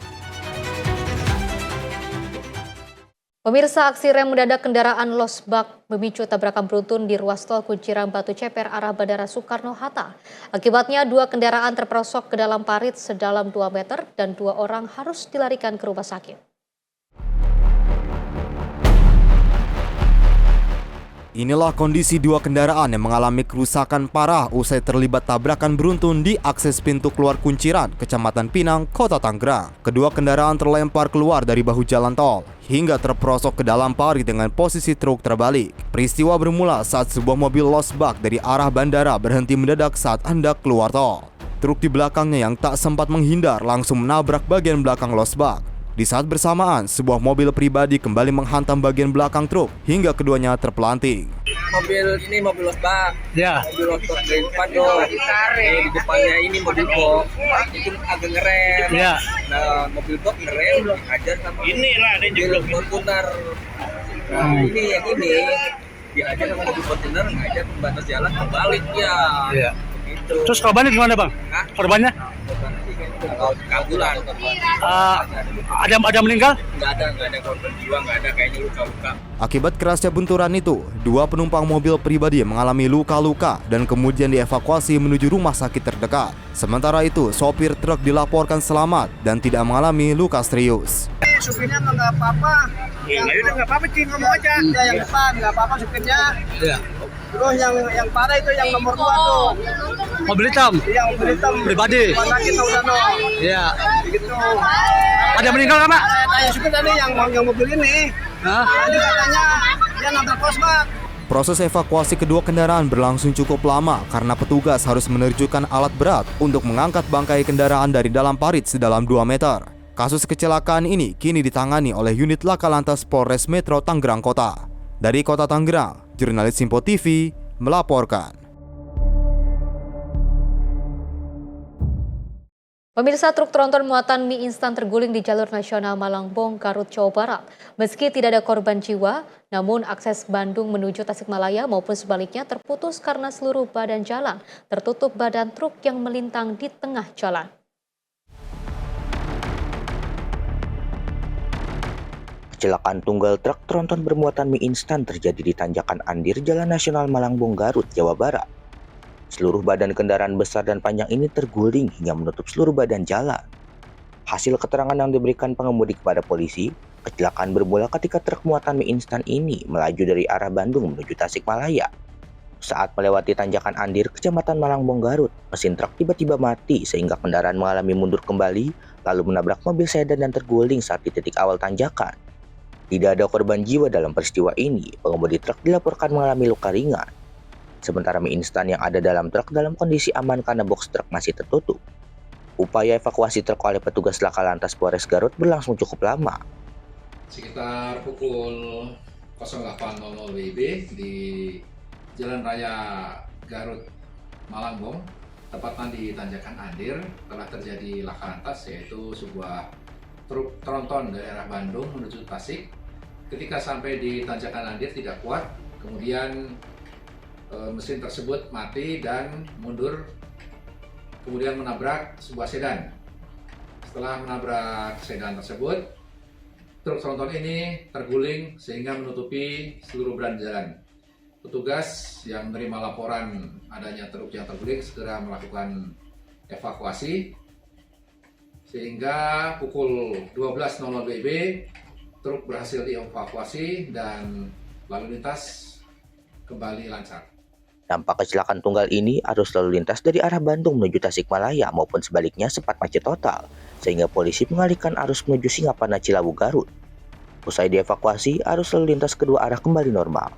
Pemirsa, aksi rem mendadak kendaraan losbak memicu tabrakan beruntun di ruas tol Kunciran Batu Ceper arah Bandara Soekarno-Hatta. Akibatnya 2 kendaraan terperosok ke dalam parit sedalam 2 meter dan 2 orang harus dilarikan ke rumah sakit. Inilah kondisi 2 kendaraan yang mengalami kerusakan parah usai terlibat tabrakan beruntun di akses pintu keluar Kunciran, Kecamatan Pinang, Kota Tangerang. Kedua kendaraan terlempar keluar dari bahu jalan tol hingga terperosok ke dalam parit dengan posisi truk terbalik. Peristiwa bermula saat sebuah mobil losbak dari arah bandara berhenti mendadak saat hendak keluar tol. truk di belakangnya yang tak sempat menghindar langsung menabrak bagian belakang losbak. Di saat bersamaan, sebuah mobil pribadi kembali menghantam bagian belakang truk hingga keduanya terpelanting. Mobil losbak. Ya. Mobil losbak dari depan tuh. Di depannya ini mobil box. Itu agak ngerem. Ya. Nah, mobil box ngerem dihajar sama mobil Fortuner. Nah, ini yang ini dihajar sama mobil Fortuner, ngajar pembatas jalan kebalik ya. Iya. Gitu. Terus korbannya gimana, Bang? Hah? Korbannya? Kabulan. Ada meninggal? Nggak ada korban jiwa, nggak ada, kayaknya luka-luka. Akibat kerasnya benturan itu, 2 penumpang mobil pribadi mengalami luka-luka dan kemudian dievakuasi menuju rumah sakit terdekat. Sementara itu, sopir truk dilaporkan selamat dan tidak mengalami luka serius. Supirnya nggak apa-apa. Ya udah nggak apa-apa, Cing, ngomong aja. Ya, yang depan nggak apa-apa supirnya. Iya. Terus yang parah itu yang nomor 2 tuh. Mobil hitam? Iya, mobil hitam. Pribadi? Rumah sakit Taudano. Iya. Gitu. Ada meninggal nggak, Pak? Saya tanya supir tadi yang mobil ini. Hah? Tadi katanya dia nabrak losbak. Proses evakuasi kedua kendaraan berlangsung cukup lama karena petugas harus menerjunkan alat berat untuk mengangkat bangkai kendaraan dari dalam parit sedalam 2 meter. Kasus kecelakaan ini kini ditangani oleh unit Laka Lantas Polres Metro Tangerang Kota. Dari Kota Tangerang, jurnalis Simpo TV melaporkan. Pemirsa, truk tronton muatan mie instan terguling di jalur nasional Malangbong, Garut, Jawa Barat. Meski tidak ada korban jiwa, namun akses Bandung menuju Tasikmalaya maupun sebaliknya terputus karena seluruh badan jalan tertutup badan truk yang melintang di tengah jalan. Kecelakaan tunggal truk tronton bermuatan mie instan terjadi di Tanjakan Andir, Jalan Nasional Malangbong, Garut, Jawa Barat. Seluruh badan kendaraan besar dan panjang ini terguling hingga menutup seluruh badan jalan. Hasil keterangan yang diberikan pengemudi kepada polisi, kecelakaan bermula ketika truk muatan mie instan ini melaju dari arah Bandung menuju Tasikmalaya. Saat melewati Tanjakan Andir, Kecamatan Malangbong, Garut, mesin truk tiba-tiba mati sehingga kendaraan mengalami mundur kembali lalu menabrak mobil sedan dan terguling saat di titik awal tanjakan. Tidak ada korban jiwa dalam peristiwa ini, pengemudi truk dilaporkan mengalami luka ringan. Sementara mie instan yang ada dalam truk dalam kondisi aman karena box truk masih tertutup. Upaya evakuasi truk oleh petugas Laka Lantas Polres Garut berlangsung cukup lama. Sekitar pukul 08.00 WIB di Jalan Raya Garut Malangbong, tepatnya di Tanjakan Andir, telah terjadi laka lantas, yaitu sebuah truk tronton dari arah Bandung menuju Tasik. Ketika sampai di Tanjakan Andir tidak kuat, kemudian mesin tersebut mati dan mundur, kemudian menabrak sebuah sedan. Setelah menabrak sedan tersebut, truk tronton ini terguling sehingga menutupi seluruh badan jalan. Petugas yang menerima laporan adanya truk yang terguling segera melakukan evakuasi, sehingga pukul 12.00 WIB truk berhasil dievakuasi dan lalu lintas kembali lancar. Dampak kecelakaan tunggal ini, arus lalu lintas dari arah Bandung menuju Tasikmalaya maupun sebaliknya sempat macet total, sehingga polisi mengalihkan arus menuju Singaparna Cilawu, Garut. Usai dievakuasi, arus lalu lintas kedua arah kembali normal.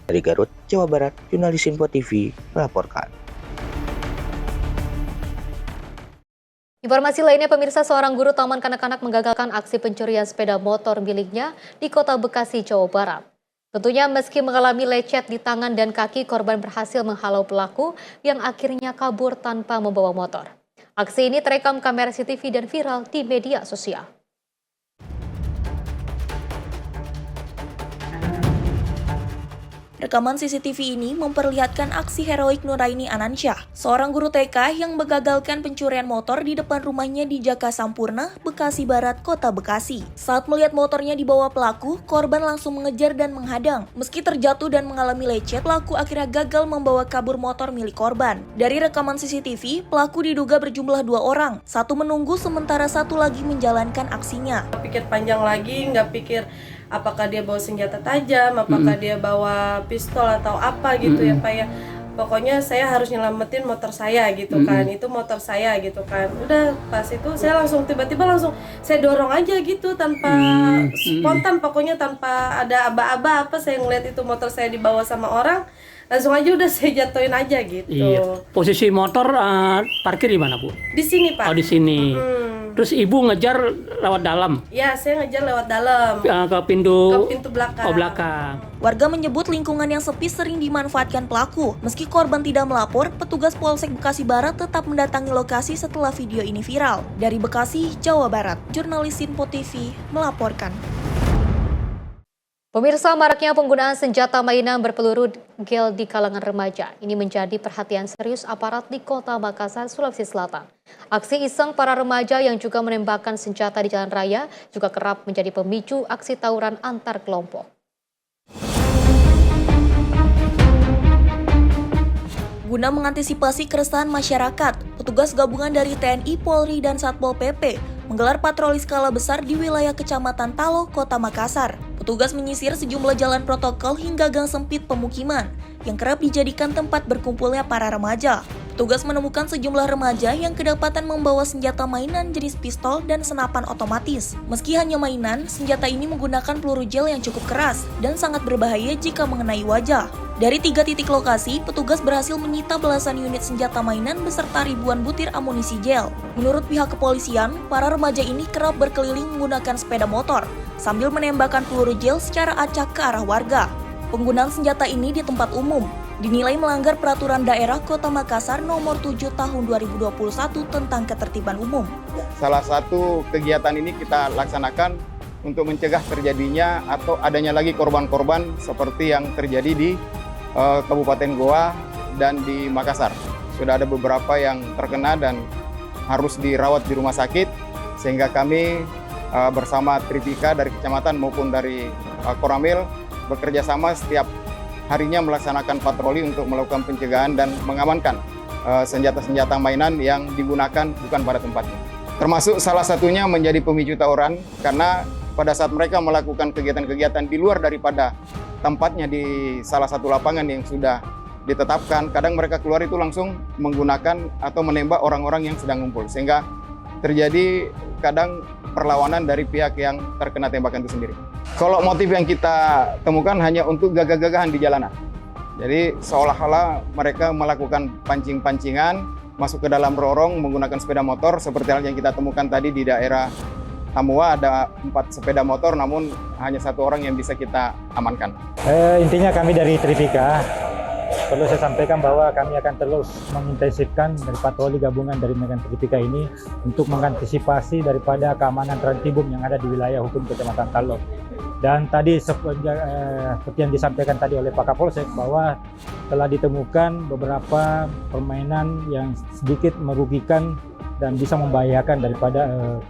Dari Garut, Jawa Barat, jurnalis Simpo TV melaporkan. Informasi lainnya, pemirsa, seorang guru taman kanak-kanak menggagalkan aksi pencurian sepeda motor miliknya di Kota Bekasi, Jawa Barat. Tentunya meski mengalami lecet di tangan dan kaki, korban berhasil menghalau pelaku yang akhirnya kabur tanpa membawa motor. Aksi ini terekam kamera CCTV dan viral di media sosial. Rekaman CCTV ini memperlihatkan aksi heroik Nuraini Anansyah, seorang guru TK yang menggagalkan pencurian motor di depan rumahnya di Jaka Sampurna, Bekasi Barat, Kota Bekasi. Saat melihat motornya dibawa pelaku, korban langsung mengejar dan menghadang. Meski terjatuh dan mengalami lecet, pelaku akhirnya gagal membawa kabur motor milik korban. Dari rekaman CCTV, pelaku diduga berjumlah 2 orang. Satu menunggu sementara satu lagi menjalankan aksinya. Pikir panjang lagi, nggak pikir apakah dia bawa senjata tajam, apakah dia bawa pistol atau apa gitu ya Pak ya. Pokoknya saya harus nyelamatin motor saya gitu kan, itu motor saya gitu kan. Udah pas itu saya langsung tiba-tiba langsung saya dorong aja gitu tanpa spontan, pokoknya tanpa ada aba-aba apa, saya ngeliat itu motor saya dibawa sama orang. langsung aja udah saya jatuhin aja gitu. Iya. Posisi motor parkir di mana, Bu? Di sini, Pak. Oh, di sini. Terus Ibu ngejar lewat dalam? Ya, saya ngejar lewat dalam. Ke pintu belakang. Oh, belakang. Warga menyebut lingkungan yang sepi sering dimanfaatkan pelaku. Meski korban tidak melapor, petugas Polsek Bekasi Barat tetap mendatangi lokasi setelah video ini viral. Dari Bekasi, Jawa Barat, jurnalis Sinpo TV melaporkan. Pemirsa, maraknya penggunaan senjata mainan berpeluru gel di kalangan remaja ini menjadi perhatian serius aparat di Kota Makassar, Sulawesi Selatan. Aksi iseng para remaja yang juga menembakkan senjata di jalan raya juga kerap menjadi pemicu aksi tawuran antar kelompok. Guna mengantisipasi keresahan masyarakat, petugas gabungan dari TNI, Polri, dan Satpol PP menggelar patroli skala besar di wilayah Kecamatan Talo, Kota Makassar. Petugas menyisir sejumlah jalan protokol hingga gang sempit pemukiman yang kerap dijadikan tempat berkumpulnya para remaja. Petugas menemukan sejumlah remaja yang kedapatan membawa senjata mainan jenis pistol dan senapan otomatis. Meski hanya mainan, senjata ini menggunakan peluru gel yang cukup keras dan sangat berbahaya jika mengenai wajah. Dari 3 titik lokasi, petugas berhasil menyita belasan unit senjata mainan beserta ribuan butir amunisi gel. Menurut pihak kepolisian, para remaja ini kerap berkeliling menggunakan sepeda motor sambil menembakkan peluru gel secara acak ke arah warga. Penggunaan senjata ini di tempat umum dinilai melanggar Peraturan Daerah Kota Makassar Nomor 7 Tahun 2021 tentang Ketertiban Umum. Salah satu kegiatan ini kita laksanakan untuk mencegah terjadinya atau adanya lagi korban-korban seperti yang terjadi di Kabupaten Goa dan di Makassar. Sudah ada beberapa yang terkena dan harus dirawat di rumah sakit, sehingga kami bersama Tripika dari kecamatan maupun dari Koramil bekerja sama setiap harinya melaksanakan patroli untuk melakukan pencegahan dan mengamankan senjata-senjata mainan yang digunakan bukan pada tempatnya. Termasuk salah satunya menjadi pemicu tawuran karena pada saat mereka melakukan kegiatan-kegiatan di luar daripada tempatnya di salah satu lapangan yang sudah ditetapkan, kadang mereka keluar itu langsung menggunakan atau menembak orang-orang yang sedang ngumpul, sehingga terjadi kadang perlawanan dari pihak yang terkena tembakan itu sendiri. Kalau motif yang kita temukan hanya untuk gagah-gagahan di jalanan. Jadi seolah-olah mereka melakukan pancing-pancingan, masuk ke dalam lorong menggunakan sepeda motor, seperti hal yang kita temukan tadi di daerah Tamua ada 4 sepeda motor, namun hanya 1 orang yang bisa kita amankan. Intinya kami dari Tripika, perlu saya sampaikan bahwa kami akan terus mengintensifkan dari patroli gabungan dari Megan Tripika ini untuk mengantisipasi daripada keamanan Trantibum yang ada di wilayah hukum Kecamatan Talo. Dan tadi seperti yang disampaikan tadi oleh Pak Kapolsek bahwa telah ditemukan beberapa permainan yang sedikit merugikan dan bisa membahayakan daripada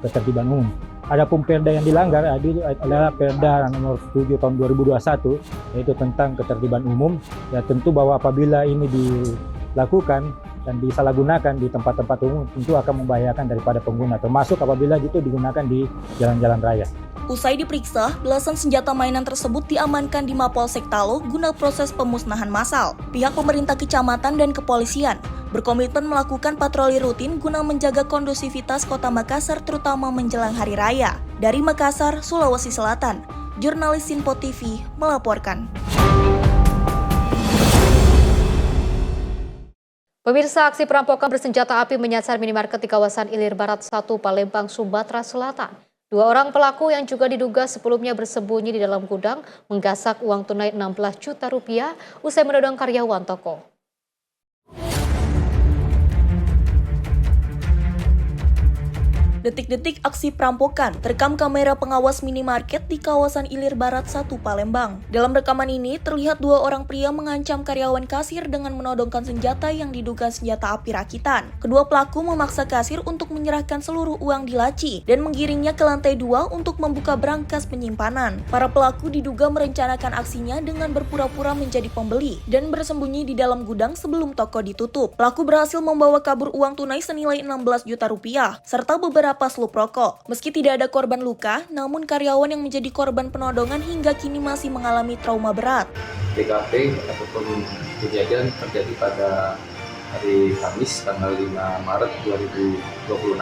ketertiban umum. Adapun perda yang dilanggar adalah Perda Nomor 7 Tahun 2021, yaitu tentang ketertiban umum. Ya tentu bahwa apabila ini dilakukan dan disalahgunakan di tempat-tempat umum, tentu akan membahayakan daripada pengguna, termasuk apabila itu digunakan di jalan-jalan raya. Usai diperiksa, belasan senjata mainan tersebut diamankan di Mapolsek Talo guna proses pemusnahan massal. Pihak pemerintah kecamatan dan kepolisian berkomitmen melakukan patroli rutin guna menjaga kondusivitas Kota Makassar terutama menjelang Hari Raya. Dari Makassar, Sulawesi Selatan, jurnalis Sinpo TV melaporkan. Pemirsa, aksi perampokan bersenjata api menyasar minimarket di kawasan Ilir Barat 1, Palembang, Sumatera Selatan. 2 orang pelaku yang juga diduga sebelumnya bersembunyi di dalam gudang menggasak uang tunai 16 juta rupiah usai menodong karyawan toko. Detik-detik aksi perampokan terekam kamera pengawas minimarket di kawasan Ilir Barat 1, Palembang. Dalam rekaman ini terlihat 2 orang pria mengancam karyawan kasir dengan menodongkan senjata yang diduga senjata api rakitan. Kedua pelaku memaksa kasir untuk menyerahkan seluruh uang di laci dan menggiringnya ke lantai 2 untuk membuka brankas penyimpanan. Para pelaku diduga merencanakan aksinya dengan berpura-pura menjadi pembeli dan bersembunyi di dalam gudang sebelum toko ditutup. Pelaku berhasil membawa kabur uang tunai senilai 16 juta rupiah serta beberapa slop rokok. Meski tidak ada korban luka, namun karyawan yang menjadi korban penodongan hingga kini masih mengalami trauma berat. TKP ataupun kejadian terjadi pada hari Kamis tanggal 5 Maret 2026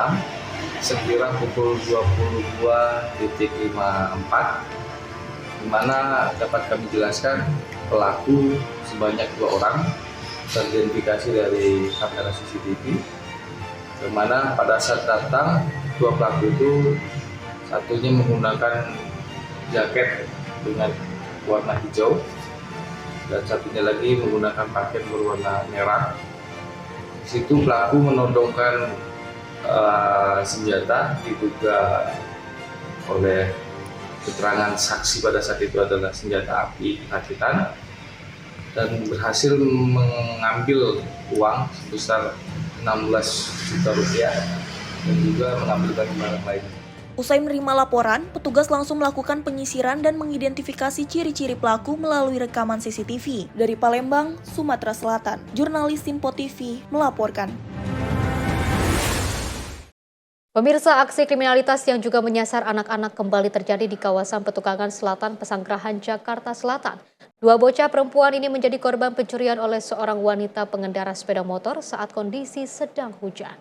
sekira pukul 22.54, di mana dapat kami jelaskan pelaku sebanyak 2 orang teridentifikasi dari kamera CCTV, di mana pada saat datang 2 pelaku itu satunya menggunakan jaket dengan warna hijau dan satunya lagi menggunakan paket berwarna merah. Di situ pelaku menodongkan senjata, diduga oleh keterangan saksi pada saat itu adalah senjata api rakitan, dan berhasil mengambil uang sebesar 16 juta rupiah dan juga mengambil barang lainnya. Usai menerima laporan, petugas langsung melakukan penyisiran dan mengidentifikasi ciri-ciri pelaku melalui rekaman CCTV. Dari Palembang, Sumatera Selatan, jurnalis Simpo TV melaporkan. Pemirsa, aksi kriminalitas yang juga menyasar anak-anak kembali terjadi di kawasan Petukangan Selatan, Pesanggerahan, Jakarta Selatan. 2 bocah perempuan ini menjadi korban pencurian oleh seorang wanita pengendara sepeda motor saat kondisi sedang hujan.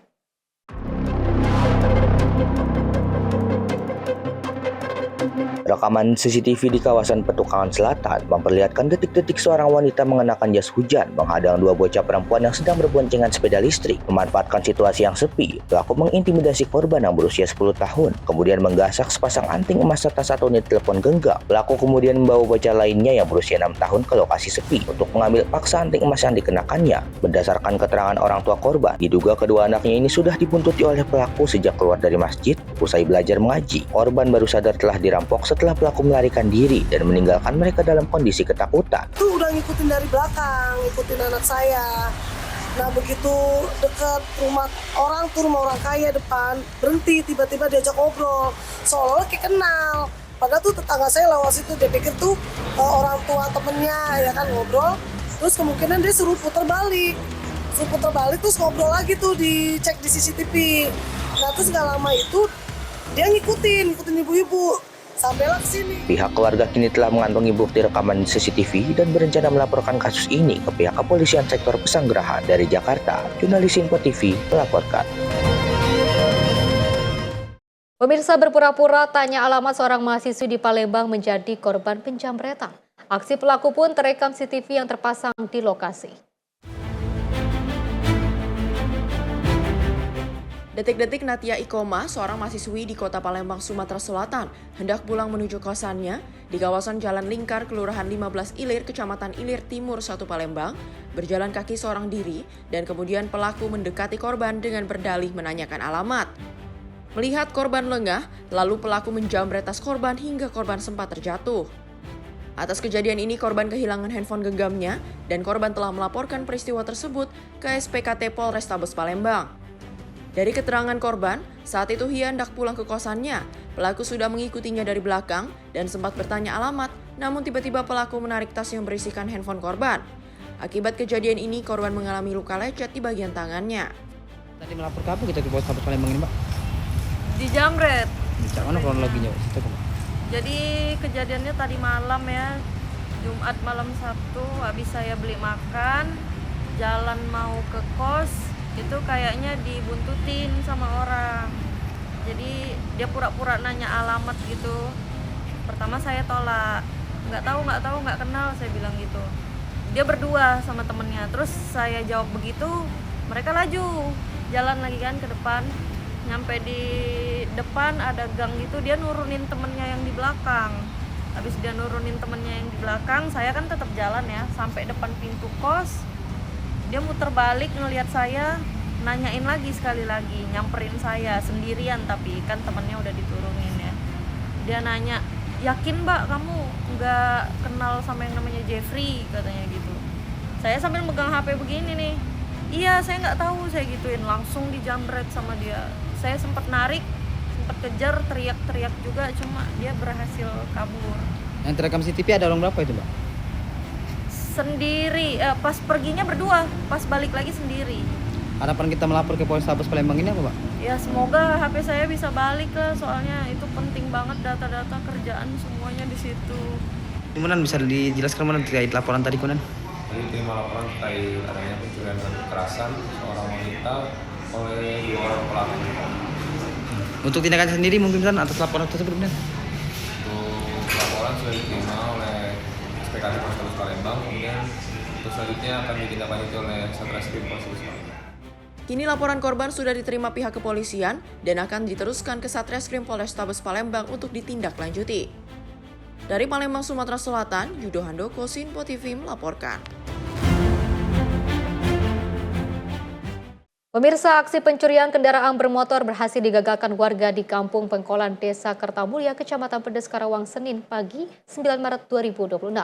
Rekaman CCTV di kawasan Petukangan Selatan memperlihatkan detik-detik seorang wanita mengenakan jas hujan menghadang 2 bocah perempuan yang sedang berboncengan sepeda listrik. Memanfaatkan situasi yang sepi, pelaku mengintimidasi korban yang berusia 10 tahun, kemudian menggasak sepasang anting emas serta 1 unit telepon genggam. Pelaku kemudian membawa bocah lainnya yang berusia 6 tahun ke lokasi sepi untuk mengambil paksa anting emas yang dikenakannya. Berdasarkan keterangan orang tua korban, diduga kedua anaknya ini sudah dibuntuti oleh pelaku sejak keluar dari masjid usai belajar mengaji. Korban baru sadar telah dirampok setelah pelaku melarikan diri dan meninggalkan mereka dalam kondisi ketakutan. Tuh udah ngikutin dari belakang, ngikutin anak saya. Nah begitu dekat rumah orang tuh, rumah orang kaya depan, berhenti, tiba-tiba diajak ngobrol, seolah-olah kayak kenal. Padahal tuh tetangga saya lewat situ, dia pikir tuh orang tua temennya, ya kan, ngobrol. Terus kemungkinan dia suruh putar balik terus ngobrol lagi tuh, dicek di CCTV. Nah terus gak lama itu dia ngikutin ibu-ibu sampailah ke sini. Pihak keluarga kini telah mengantongi bukti rekaman CCTV dan berencana melaporkan kasus ini ke pihak kepolisian sektor Pesanggerahan. Dari Jakarta, jurnalis Simpo TV melaporkan. Pemirsa, berpura-pura tanya alamat seorang mahasiswi di Palembang menjadi korban penjamretan. Aksi pelaku pun terekam CCTV yang terpasang di lokasi. Detik-detik Natia Ikoma, seorang mahasiswi di Kota Palembang, Sumatera Selatan, hendak pulang menuju kosannya di kawasan Jalan Lingkar, Kelurahan 15 Ilir, Kecamatan Ilir Timur 1 Palembang, berjalan kaki seorang diri dan kemudian pelaku mendekati korban dengan berdalih menanyakan alamat. Melihat korban lengah, lalu pelaku menjamret tas korban hingga korban sempat terjatuh. Atas kejadian ini, korban kehilangan handphone genggamnya dan korban telah melaporkan peristiwa tersebut ke SPKT Polrestabes Palembang. Dari keterangan korban, saat itu ia hendak pulang ke kosannya. Pelaku sudah mengikutinya dari belakang dan sempat bertanya alamat, namun tiba-tiba pelaku menarik tas yang berisikan handphone korban. Akibat kejadian ini, korban mengalami luka lecet di bagian tangannya. Tadi melapor ke apa kita ke Polrestabes Palembang ini, Mbak? Dijamret. Di mana kronologinya? Jadi kejadiannya tadi malam ya, Jumat malam Sabtu, habis saya beli makan, jalan mau ke kos, itu kayaknya dibuntutin sama orang. Jadi dia pura-pura nanya alamat gitu. Pertama saya tolak, nggak kenal, saya bilang gitu. Dia berdua sama temennya, terus saya jawab begitu, mereka laju jalan lagi kan ke depan. Nyampe di depan ada gang gitu, dia nurunin temennya yang di belakang. Habis dia nurunin temennya yang di belakang, saya kan tetap jalan ya sampai depan pintu kos. Dia muter balik ngelihat saya, nanyain lagi sekali lagi, nyamperin saya sendirian tapi kan temennya udah diturunin ya. Dia nanya, yakin Mbak kamu nggak kenal sama yang namanya Jeffrey, katanya gitu. Saya sambil megang HP begini nih, iya saya nggak tahu, saya gituin, langsung dijamret sama dia. Saya sempat narik, sempat kejar, teriak-teriak juga, cuma dia berhasil kabur. Yang terekam CCTV ada orang berapa itu, Mbak? Sendiri, pas perginya berdua, pas balik lagi sendiri. Harapan kita melapor ke Polrestabes Palembang ini apa, Pak? Ya semoga HP saya bisa balik lah, soalnya itu penting banget, data-data kerjaan semuanya di situ. Gimana bisa dijelaskan mana terkait laporan tadi, Kunan? Tadi terima laporan terkait adanya pencurian dan kekerasan seorang wanita oleh 2 orang pelaku. Untuk tindakan sendiri mungkin kan atas laporan tersebut, Kunan? Untuk laporan sudah diterima oleh SPKT Sekretaris Polres Palembang, kemudian untuk selanjutnya akan ditindaklanjuti oleh Satreskrim Polres Palembang. Kini laporan korban sudah diterima pihak kepolisian dan akan diteruskan ke Satreskrim Polrestabes Palembang untuk ditindaklanjuti. Dari Palembang, Sumatera Selatan, Yudo Handoko, Sinpo TV melaporkan. Pemirsa, aksi pencurian kendaraan bermotor berhasil digagalkan warga di Kampung Pengkolan, Desa Kertamulya, Kecamatan Pedes, Karawang, Senin pagi 9 Maret 2026.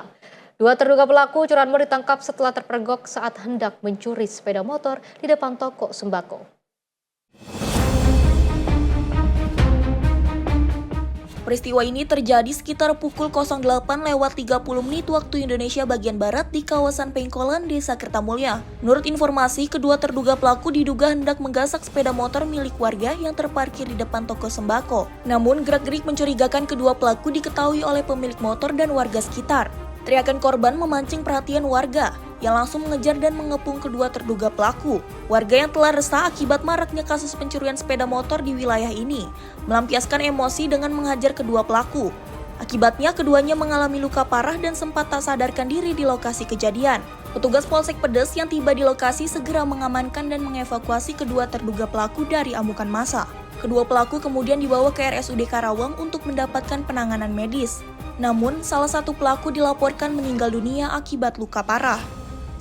Dua terduga pelaku curanmor ditangkap setelah terpergok saat hendak mencuri sepeda motor di depan toko sembako. Peristiwa ini terjadi sekitar pukul 08.30 waktu Indonesia bagian Barat di kawasan Pengkolan, Desa Kertamulya. Menurut informasi, kedua terduga pelaku diduga hendak menggasak sepeda motor milik warga yang terparkir di depan toko sembako. Namun, gerak-gerik mencurigakan kedua pelaku diketahui oleh pemilik motor dan warga sekitar. Teriakan korban memancing perhatian warga yang langsung mengejar dan mengepung kedua terduga pelaku. Warga yang telah resah akibat maraknya kasus pencurian sepeda motor di wilayah ini melampiaskan emosi dengan menghajar kedua pelaku. Akibatnya keduanya mengalami luka parah dan sempat tak sadarkan diri di lokasi kejadian. Petugas Polsek Pedes yang tiba di lokasi segera mengamankan dan mengevakuasi kedua terduga pelaku dari amukan massa. Kedua pelaku kemudian dibawa ke RSUD Karawang untuk mendapatkan penanganan medis. Namun, salah satu pelaku dilaporkan meninggal dunia akibat luka parah.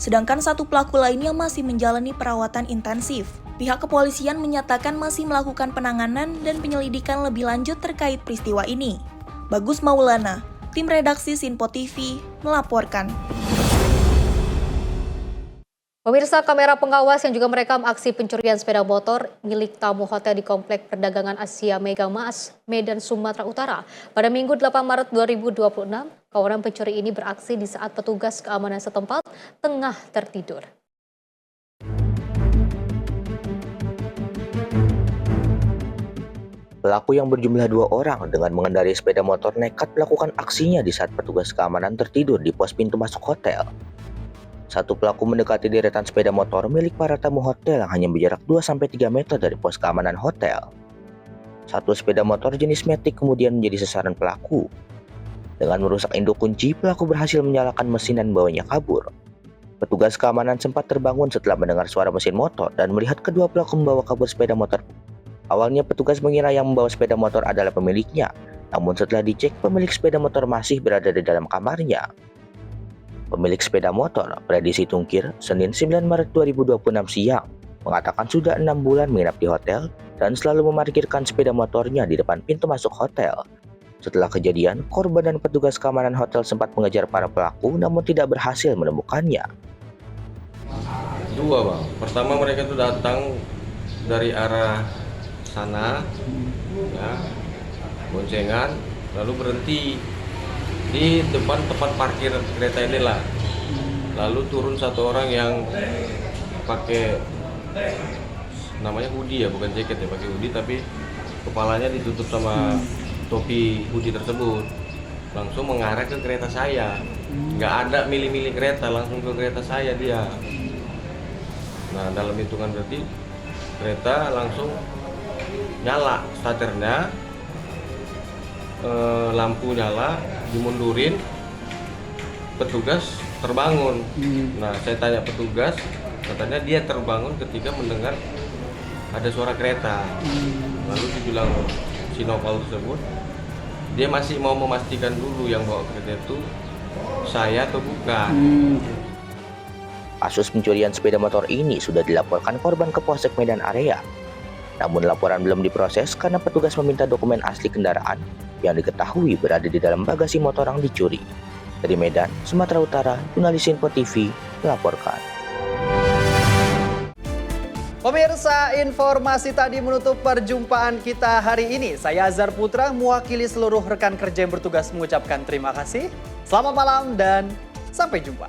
Sedangkan satu pelaku lainnya masih menjalani perawatan intensif. Pihak kepolisian menyatakan masih melakukan penanganan dan penyelidikan lebih lanjut terkait peristiwa ini. Bagus Maulana, tim redaksi Sinpo TV, melaporkan. Pemirsa, kamera pengawas yang juga merekam aksi pencurian sepeda motor milik tamu hotel di Komplek Perdagangan Asia Mega Mas, Medan, Sumatera Utara. Pada Minggu 8 Maret 2026, kawanan pencuri ini beraksi di saat petugas keamanan setempat tengah tertidur. Pelaku yang berjumlah 2 orang dengan mengendarai sepeda motor nekat melakukan aksinya di saat petugas keamanan tertidur di pos pintu masuk hotel. Satu pelaku mendekati deretan sepeda motor milik para tamu hotel yang hanya berjarak 2-3 meter dari pos keamanan hotel. Satu sepeda motor jenis Matic kemudian menjadi sasaran pelaku. Dengan merusak induk kunci, pelaku berhasil menyalakan mesin dan membawanya kabur. Petugas keamanan sempat terbangun setelah mendengar suara mesin motor dan melihat kedua pelaku membawa kabur sepeda motor. Awalnya petugas mengira yang membawa sepeda motor adalah pemiliknya, namun setelah dicek pemilik sepeda motor masih berada di dalam kamarnya. Pemilik sepeda motor, Freddy Situngkir, Senin 9 Maret 2026 siang, mengatakan sudah 6 bulan menginap di hotel dan selalu memarkirkan sepeda motornya di depan pintu masuk hotel. Setelah kejadian, korban dan petugas keamanan hotel sempat mengejar para pelaku namun tidak berhasil menemukannya. Dua, Bang. Pertama mereka itu datang dari arah sana, ya, boncengan, lalu berhenti di depan tempat parkir kereta inilah. Lalu turun satu orang yang pakai namanya hoodie ya, bukan jaket ya, pakai hoodie tapi kepalanya ditutup sama topi hoodie tersebut. Langsung mengarah ke kereta saya. Nggak ada milih-milih kereta, langsung ke kereta saya dia. Nah, dalam hitungan detik kereta langsung nyala starternya, lampu nyala, dimundurin, petugas terbangun. Nah, saya tanya petugas, katanya dia terbangun ketika mendengar ada suara kereta. Lalu dibilang si Noval tersebut, dia masih mau memastikan dulu yang bawa kereta itu saya atau bukan. Kasus pencurian sepeda motor ini sudah dilaporkan korban ke Polsek Medan Area. Namun laporan belum diproses karena petugas meminta dokumen asli kendaraan yang diketahui berada di dalam bagasi motor yang dicuri. Dari Medan, Sumatera Utara, jurnalis Sinpo TV melaporkan. Pemirsa, informasi tadi menutup perjumpaan kita hari ini. Saya Azhar Putra, mewakili seluruh rekan kerja yang bertugas mengucapkan terima kasih. Selamat malam dan sampai jumpa.